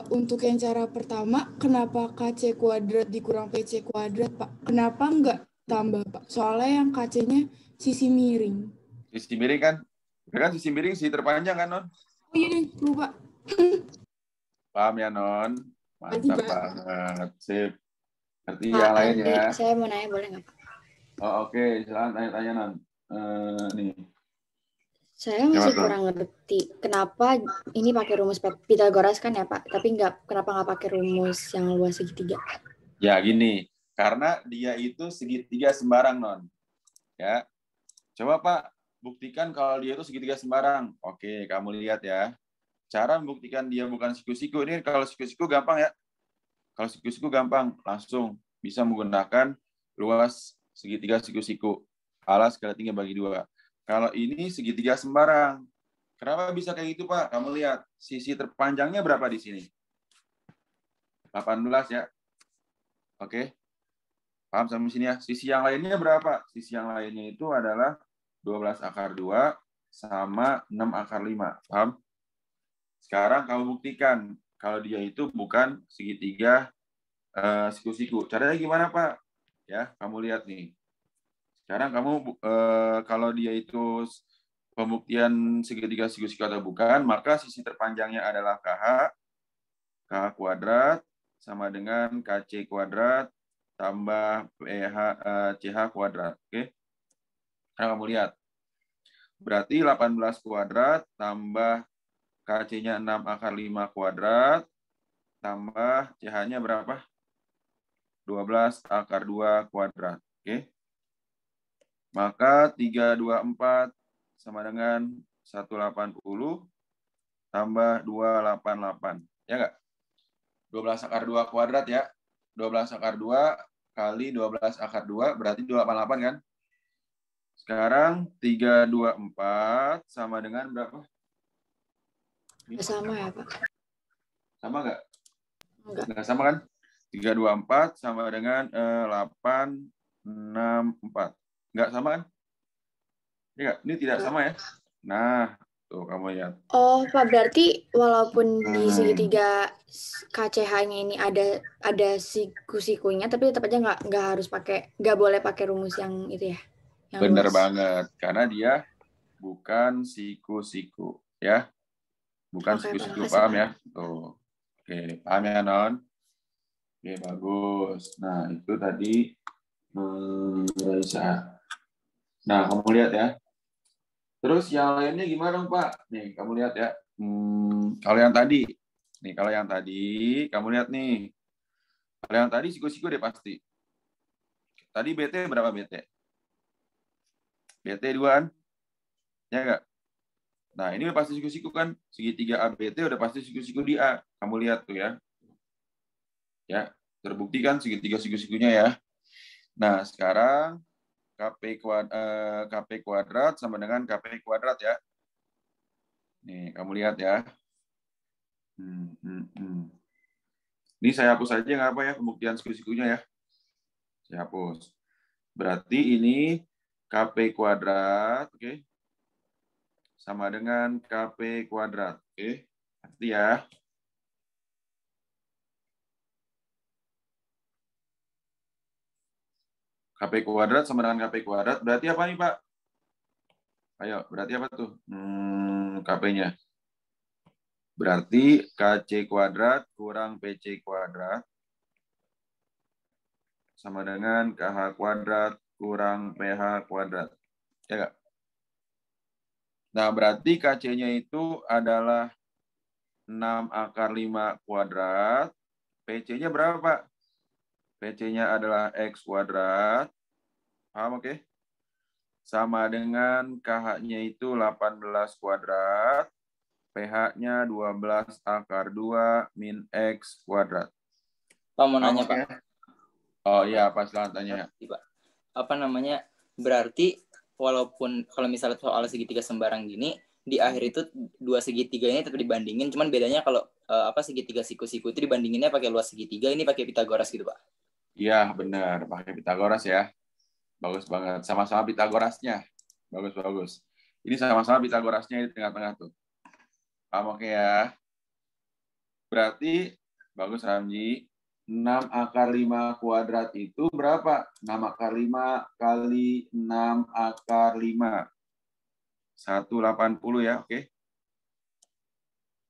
Untuk yang cara pertama, kenapa KC kuadrat dikurang PC kuadrat, Pak? Kenapa nggak tambah, Pak? Soalnya yang KC-nya sisi miring. Sisi miring kan? Kan sisi miring sisi terpanjang kan, Non? Oh iya nih, lupa. Paham ya, Non? Mantap banget. Sip. Ngerti Pak yang lain Andi, ya? saya mau nanya boleh nggak, Pak? Oh, oke. Silakan tanya-tanya, Non. Nih. Saya masih kurang ngerti kenapa ini pakai rumus Pitagoras kan ya Pak, tapi kenapa nggak pakai rumus yang luas segitiga? Ya gini, karena dia itu segitiga sembarang Non. Ya, coba Pak buktikan kalau dia itu segitiga sembarang. Oke, kamu lihat ya. Cara membuktikan dia bukan siku-siku ini kalau siku-siku gampang ya. Kalau siku-siku gampang, langsung bisa menggunakan luas segitiga siku-siku. Alas sekali 3 bagi 2. Kalau ini segitiga sembarang. Kenapa bisa kayak gitu, Pak? Kamu lihat, sisi terpanjangnya berapa di sini? 18 ya. Oke. Paham sampai sini ya? Sisi yang lainnya berapa? Sisi yang lainnya itu adalah 12 akar 2 sama 6 akar 5. Paham? Sekarang kamu buktikan kalau dia itu bukan segitiga siku-siku. Caranya gimana, Pak? Ya, kamu lihat nih. Sekarang kamu kalau dia itu pembuktian segitiga siku-siku atau bukan, maka sisi terpanjangnya adalah KH kuadrat sama dengan KC kuadrat tambah CH kuadrat. Oke. Sekarang kamu lihat. Berarti 18 kuadrat tambah KC-nya 6 akar 5 kuadrat tambah CH-nya berapa? 12 akar 2 kuadrat. Oke. Maka 324 sama dengan 180 tambah 288. Ya enggak? 12 akar 2 kuadrat ya. 12 akar 2 kali 12 akar 2 berarti 288 kan? Sekarang 324 sama dengan berapa? Sama ya, Pak? Sama enggak? Enggak. Enggak sama kan? 324 sama dengan 864. Enggak sama kan? Ini tidak sama ya. Nah, Tuh, kamu lihat. Oh, Pak, berarti walaupun di Hmm. segitiga KCH-nya ini ada siku-sikunya, tapi tetap aja nggak boleh pakai rumus yang itu ya, yang Bener luas. banget, karena dia bukan siku-siku, ya. Bukan Oke, Pak, siku-siku, makasih, paham Pak. ya? Tuh. Oke, paham ya, Non? Oke, bagus. Nah, itu tadi Raisa. Nah, kamu lihat ya. Terus yang lainnya gimana dong, Pak? Nih, kamu lihat ya. Kalau yang tadi. Nih, kalau yang tadi, kamu lihat nih. Kalau yang tadi siku-siku deh pasti. Tadi BT berapa BT? BT 2-an? Ya enggak? Nah, ini udah pasti siku-siku kan. Segitiga ABT udah pasti siku-siku di A. Kamu lihat tuh ya. Ya, terbukti kan segitiga siku-sikunya ya. Nah, sekarang KP kuadrat sama dengan KP kuadrat ya. Nih, kamu lihat ya. Ini saya hapus aja nggak apa ya, pembuktian siku-sikunya ya. Saya hapus. Berarti ini KP kuadrat, oke. Sama dengan KP kuadrat, oke. Berarti ya. KP kuadrat sama dengan KP kuadrat, berarti apa nih, Pak? Ayo, berarti apa tuh? KP-nya. Berarti KC kuadrat kurang PC kuadrat sama dengan KH kuadrat kurang PH kuadrat. Ya nggak? Nah, berarti KC-nya itu adalah 6 akar 5 kuadrat. PC-nya berapa, Pak? PC-nya adalah X kuadrat. Paham, oke? Sama dengan KH-nya itu 18 kuadrat. PH-nya 12 akar 2 min X kuadrat. Pak mau nanya, Pak. Ya? Oh iya, Pak, silahkan tanya. Pak. Apa namanya? Berarti walaupun kalau misalnya soal segitiga sembarang gini, di akhir itu dua segitiganya tetap dibandingin, cuman bedanya kalau segitiga siku-siku itu dibandinginnya pakai luas segitiga, ini pakai Pitagoras gitu, Pak. Iya, benar, pakai Pitagoras ya. Bagus banget. Sama-sama Pitagorasnya. Bagus. Ini sama-sama Pitagorasnya di tengah-tengah tuh. Paham, oke ya. Berarti, bagus Ramji, 6 akar 5 kuadrat itu berapa? 6 akar 5 kali 6 akar 5. 180 ya, oke.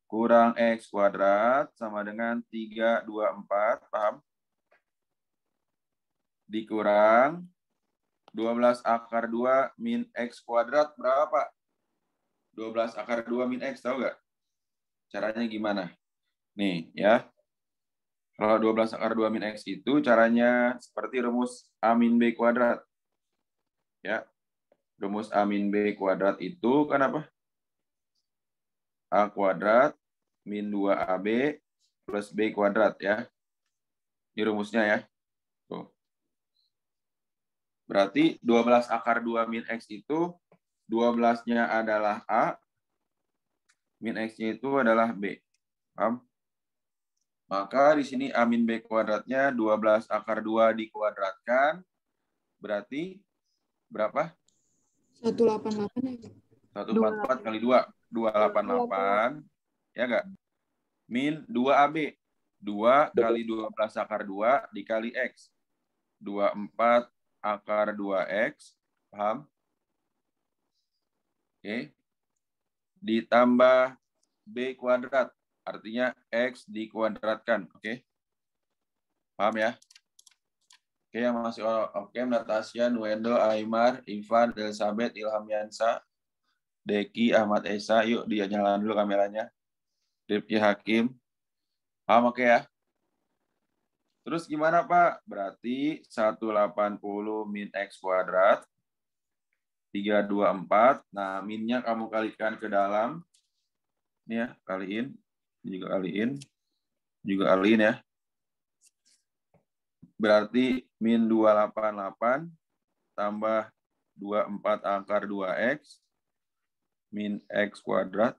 Kurang X kuadrat sama dengan 324, paham? Dikurang 12 akar 2 min X kuadrat berapa, Pak? 12 akar 2 min X, tahu nggak? Caranya gimana? Nih, ya. Kalau 12 akar 2 min X itu caranya seperti rumus A min B kuadrat. Ya. Rumus A min B kuadrat itu kan apa? A kuadrat min 2AB plus B kuadrat, ya. Ini rumusnya ya. Tuh. Berarti 12 akar 2 min X itu 12-nya adalah A, min X-nya itu adalah B. Paham? Maka di sini A min B kuadratnya 12 akar 2 dikuadratkan. Berarti berapa? 188 ya. 144 kali 2. 288. Ya enggak? Min 2AB. 2 kali 12 akar 2 dikali X. 24 akar 2X. Paham? Oke. Ditambah B kuadrat. Artinya X dikuadratkan. Oke. Paham ya? Oke, yang masih oke. Natasha, Nuendo, Aymar, Ivan, Elizabeth, Ilham Yansa, Deki, Ahmad Esa. Yuk, dia nyalakan dulu kameranya. Rifki Hakim. Paham oke ya? Terus gimana, Pak? Berarti 180 min X kuadrat. 324. Nah, minnya kamu kalikan ke dalam. Ini ya, kaliin. Juga kaliin ya. Berarti min 288 tambah 24 akar 2X min X kuadrat.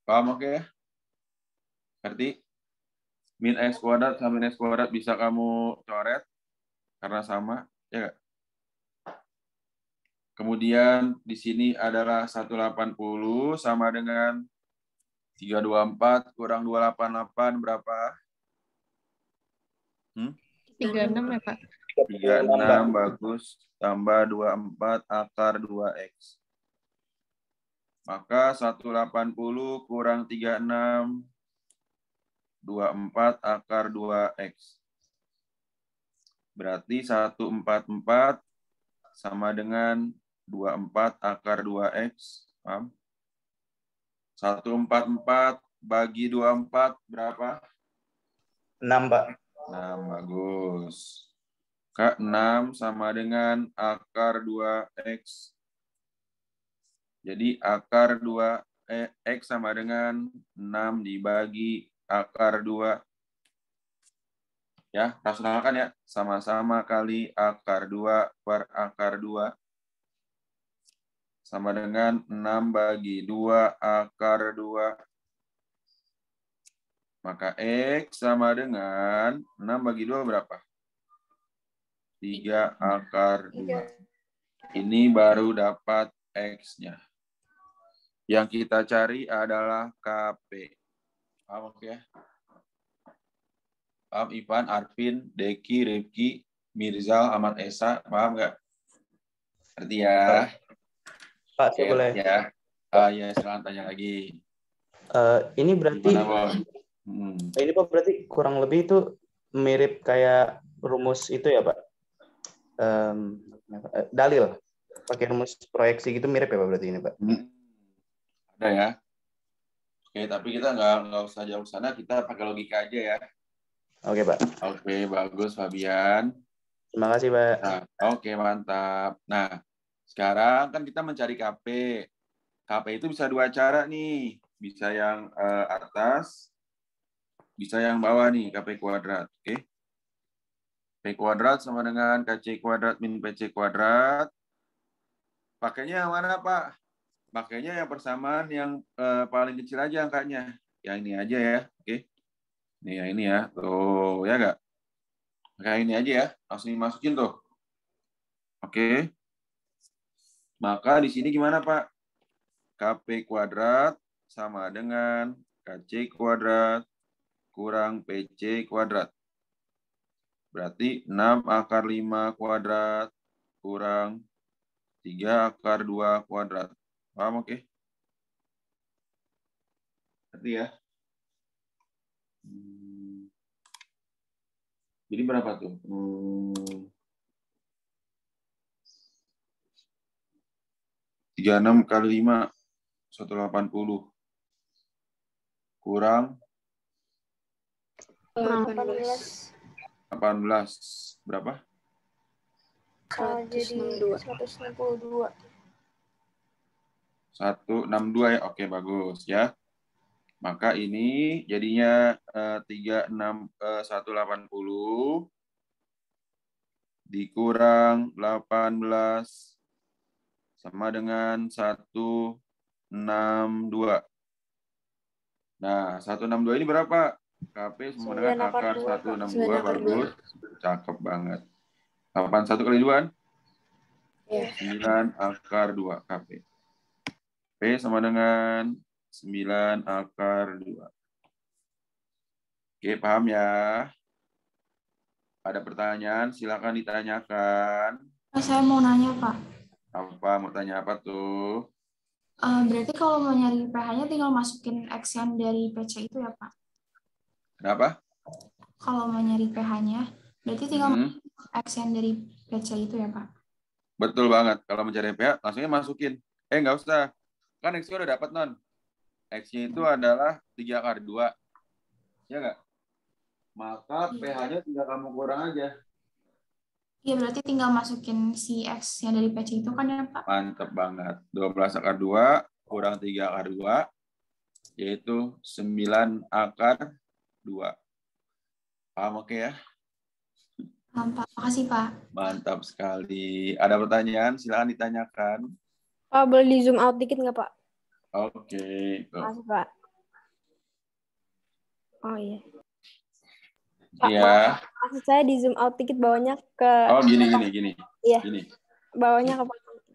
Paham oke ya? Berarti min X kuadrat sama min X kuadrat bisa kamu coret karena sama, ya nggak? Kemudian di sini adalah 180 sama dengan 324 kurang 288 berapa? 36 ya, Pak. 36 bagus. Tambah 24 akar 2X. Maka 180 kurang 36, 24 akar 2X. Berarti 144 sama dengan 24 akar 2X. Paham? 144 bagi 24 berapa? 6, Pak. 6, bagus. Kak, 6 sama dengan akar 2X. Jadi akar 2X sama dengan 6 dibagi akar 2. Ya, rasionalkan ya. Sama-sama kali akar 2 per akar 2. Sama dengan 6 bagi 2 akar 2. Maka X sama dengan 6 bagi 2 berapa? 3 akar 2. Ini baru dapat X-nya. Yang kita cari adalah KP. Paham oke ya? Paham Ivan, Arvin, Deki, Rifki, Mirzal, Ahmad Esa. Paham nggak? Ngerti ya? Pak, saya boleh. Ya. Ya, silakan tanya lagi. Ini berarti ini Pak berarti kurang lebih itu mirip kayak rumus itu ya Pak. Dalil pakai rumus proyeksi gitu mirip ya Pak berarti ini Pak. Ada ya. Oke, tapi kita nggak usah jauh sana, kita pakai logika aja ya. Oke Pak. Oke, bagus Fabian. Terima kasih Pak. Nah, oke, mantap. Nah, sekarang kan kita mencari KP. KP itu bisa dua cara nih. Bisa yang atas, bisa yang bawah nih, KP kuadrat. Oke. P kuadrat sama dengan KC kuadrat min PC kuadrat. Pakainya yang mana, Pak? Pakainya yang persamaan yang paling kecil aja angkanya. Yang ini aja ya. Oke. Nih, yang ini ya. Tuh, ya nggak? Kayak ini aja ya. Langsung dimasukin tuh. Oke. Maka di sini gimana, Pak? KP kuadrat sama dengan KC kuadrat kurang PC kuadrat. Berarti 6 akar 5 kuadrat kurang 3 akar 2 kuadrat. Paham, oke? Berarti ya. Jadi berapa tuh? 36 kali 5, 180. Kurang 18. 18. Berapa? Jadi 162. 162 ya. Oke, bagus ya. Maka ini jadinya 180 dikurang 18 sama dengan 162. Nah, 162 ini berapa? KP sama dengan akar 162. Bagus. Cakep banget. 81 kali 2 kan? 9 akar 2 KP. P sama dengan 9 akar 2. Oke, paham ya? Ada pertanyaan? Silakan ditanyakan. Saya mau nanya, Pak. Apa? Mau tanya apa tuh? Berarti kalau mau nyari pH-nya tinggal masukin X yang dari PC itu ya, Pak? Kenapa? Kalau mau nyari pH-nya, berarti tinggal masukin X yang dari PC itu ya, Pak? Betul banget. Kalau mencari pH, langsungnya masukin. Nggak usah. Kan X-nya udah dapat, Non. X-nya itu adalah 3 akar 2. Ya nggak? Maka pH-nya tinggal kamu kurang aja. Iya, berarti tinggal masukin si X yang dari PC itu kan ya, Pak? Mantap banget. 12 akar 2 kurang 3 akar 2, yaitu 9 akar 2. Paham oke ya? Paham, Pak. Makasih, Pak. Mantap sekali. Ada pertanyaan? Silakan ditanyakan. Pak, boleh di zoom out dikit nggak, Pak? Oke. Makasih, Pak. Oh iya. Pak, iya. Maksud saya di zoom out dikit bawahnya ke. Oh, gini. Iya. Gini. Bawahnya ke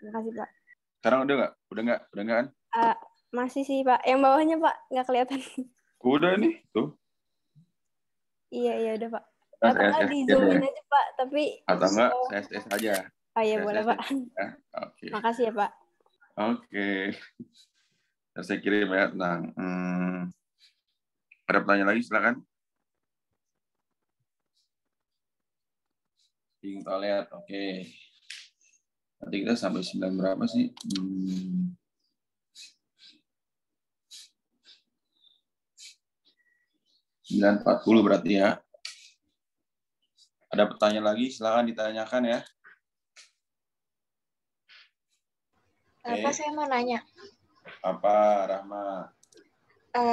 Makasih, Pak. Sekarang udah nggak? Udah nggak kan? Masih sih, Pak. Yang bawahnya, Pak, nggak kelihatan. Udah nih, tuh. Iya, udah, Pak. Nah, Atau nggak di zoomin aja, Pak. Tapi atau enggak CSS aja. Oh iya, boleh, Pak. Ya. Oke. Makasih ya, Pak. Oke. Saya kirim ya tentang. Ada pertanyaan lagi, silakan. Kita lihat, oke. Nanti kita sampai 9 berapa sih? 9.40 berarti ya. Ada pertanyaan lagi, silakan ditanyakan ya. Apa saya mau nanya? Apa, Rahma?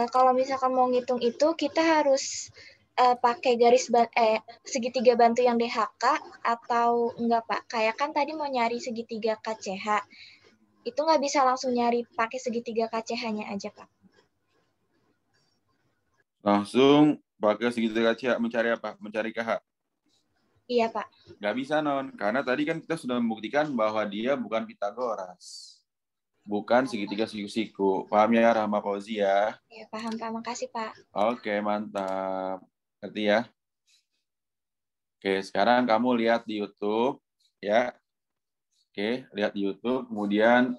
Kalau misalkan mau ngitung itu, kita harus pakai segitiga bantu yang DHK atau enggak, Pak? Kayak kan tadi mau nyari segitiga KCH. Itu nggak bisa langsung nyari pakai segitiga KCH-nya aja, Pak? Langsung pakai segitiga KCH mencari apa? Mencari KH? Iya, Pak. Nggak bisa, Non. Karena tadi kan kita sudah membuktikan bahwa dia bukan Pitagoras. Bukan segitiga siku-siku. Paham ya, Rahma Fauzi ya? Ya, paham, Pak. Makasih, Pak. Oke, mantap. Ngerti ya? Oke, sekarang kamu lihat di YouTube, ya. Oke, lihat di YouTube, kemudian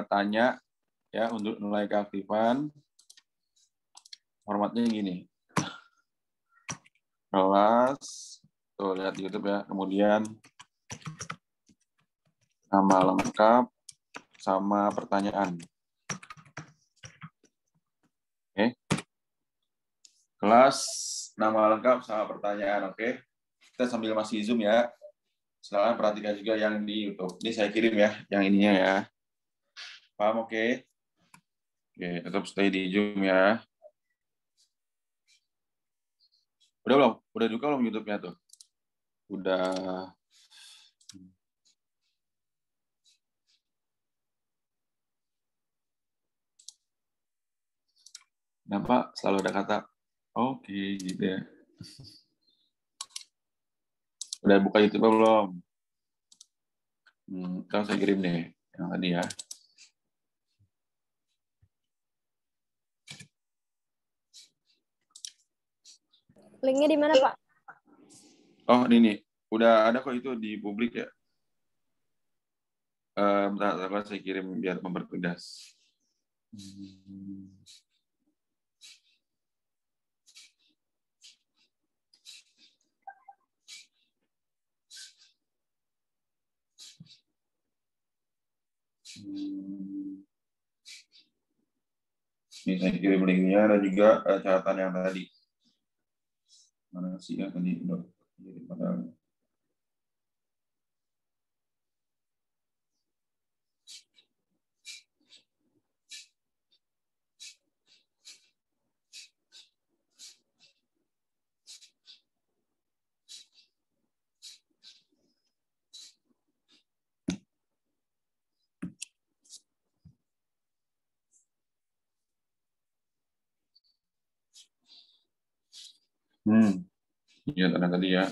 tanya, ya, untuk nilai keaktifan. Formatnya gini. Kelas, tuh lihat di YouTube ya. Kemudian nama lengkap sama pertanyaan. Oke. Kelas, nama lengkap sama pertanyaan, oke. Kita sambil masih Zoom ya. Silakan perhatikan juga yang di YouTube. Ini saya kirim ya, yang ininya ya. Paham, oke? Oke, tetap stay di Zoom ya. Udah belum? Udah juga belum YouTube-nya tuh? Udah. Kenapa selalu ada kata oke gitu ya? Udah buka YouTube belum? Sekarang saya kirim deh yang tadi ya. Linknya di mana, Pak? Oh, ini nih. Udah ada kok itu di publik ya. Bentar, saya kirim biar mempertegas. Ini saya kirim linknya, ada juga catatan yang tadi. Mana sih ya tadi? Iya, tadi ya.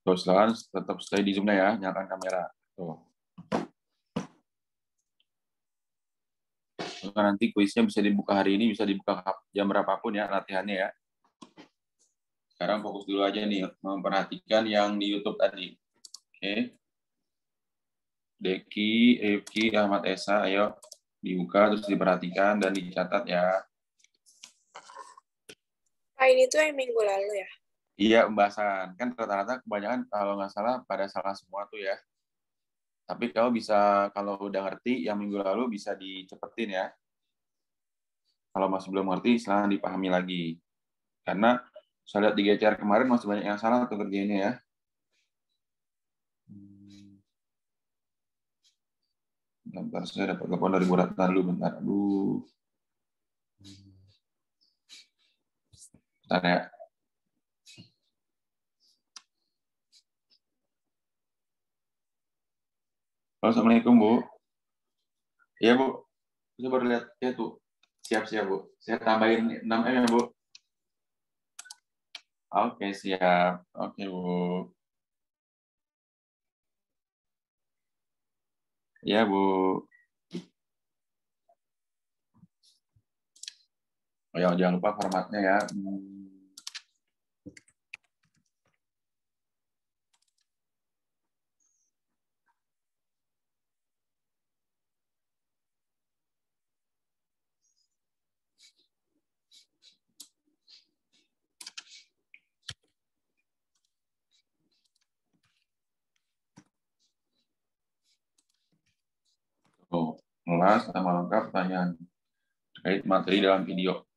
Tuh, silakan tetap stay di Zoom-nya ya, nyalakan kamera. Tuh. Nanti kuisnya bisa dibuka hari ini, bisa dibuka jam berapapun ya latihannya ya. Sekarang fokus dulu aja nih, memperhatikan yang di YouTube tadi. Oke. Deki, Rifki, Ahmad Esa, ayo dibuka terus diperhatikan dan dicatat ya. Pak, ini tuh yang minggu lalu ya? Iya, pembahasan. Kan rata-rata kebanyakan kalau nggak salah pada salah semua tuh ya. Tapi kalau bisa, kalau udah ngerti yang minggu lalu bisa dicepetin ya. Kalau masih belum ngerti, silahkan dipahami lagi. Karena Saya lihat di GCR kemarin masih banyak yang salah tuh kerjainnya ya. Bentar, saya dapat telepon dari Bu Ratna dulu, bentar. Aduh. Bentar ya. Halo, Assalamualaikum, Bu. Iya, Bu. Saya baru lihat, ya tuh. Siap-siap, Bu. Saya tambahin 6M ya, Bu. Oke, siap. Oke, Bu. Ya, Bu. Oh, ya, jangan lupa formatnya ya. Kelas, nama lengkap, pertanyaan terkait materi dalam video.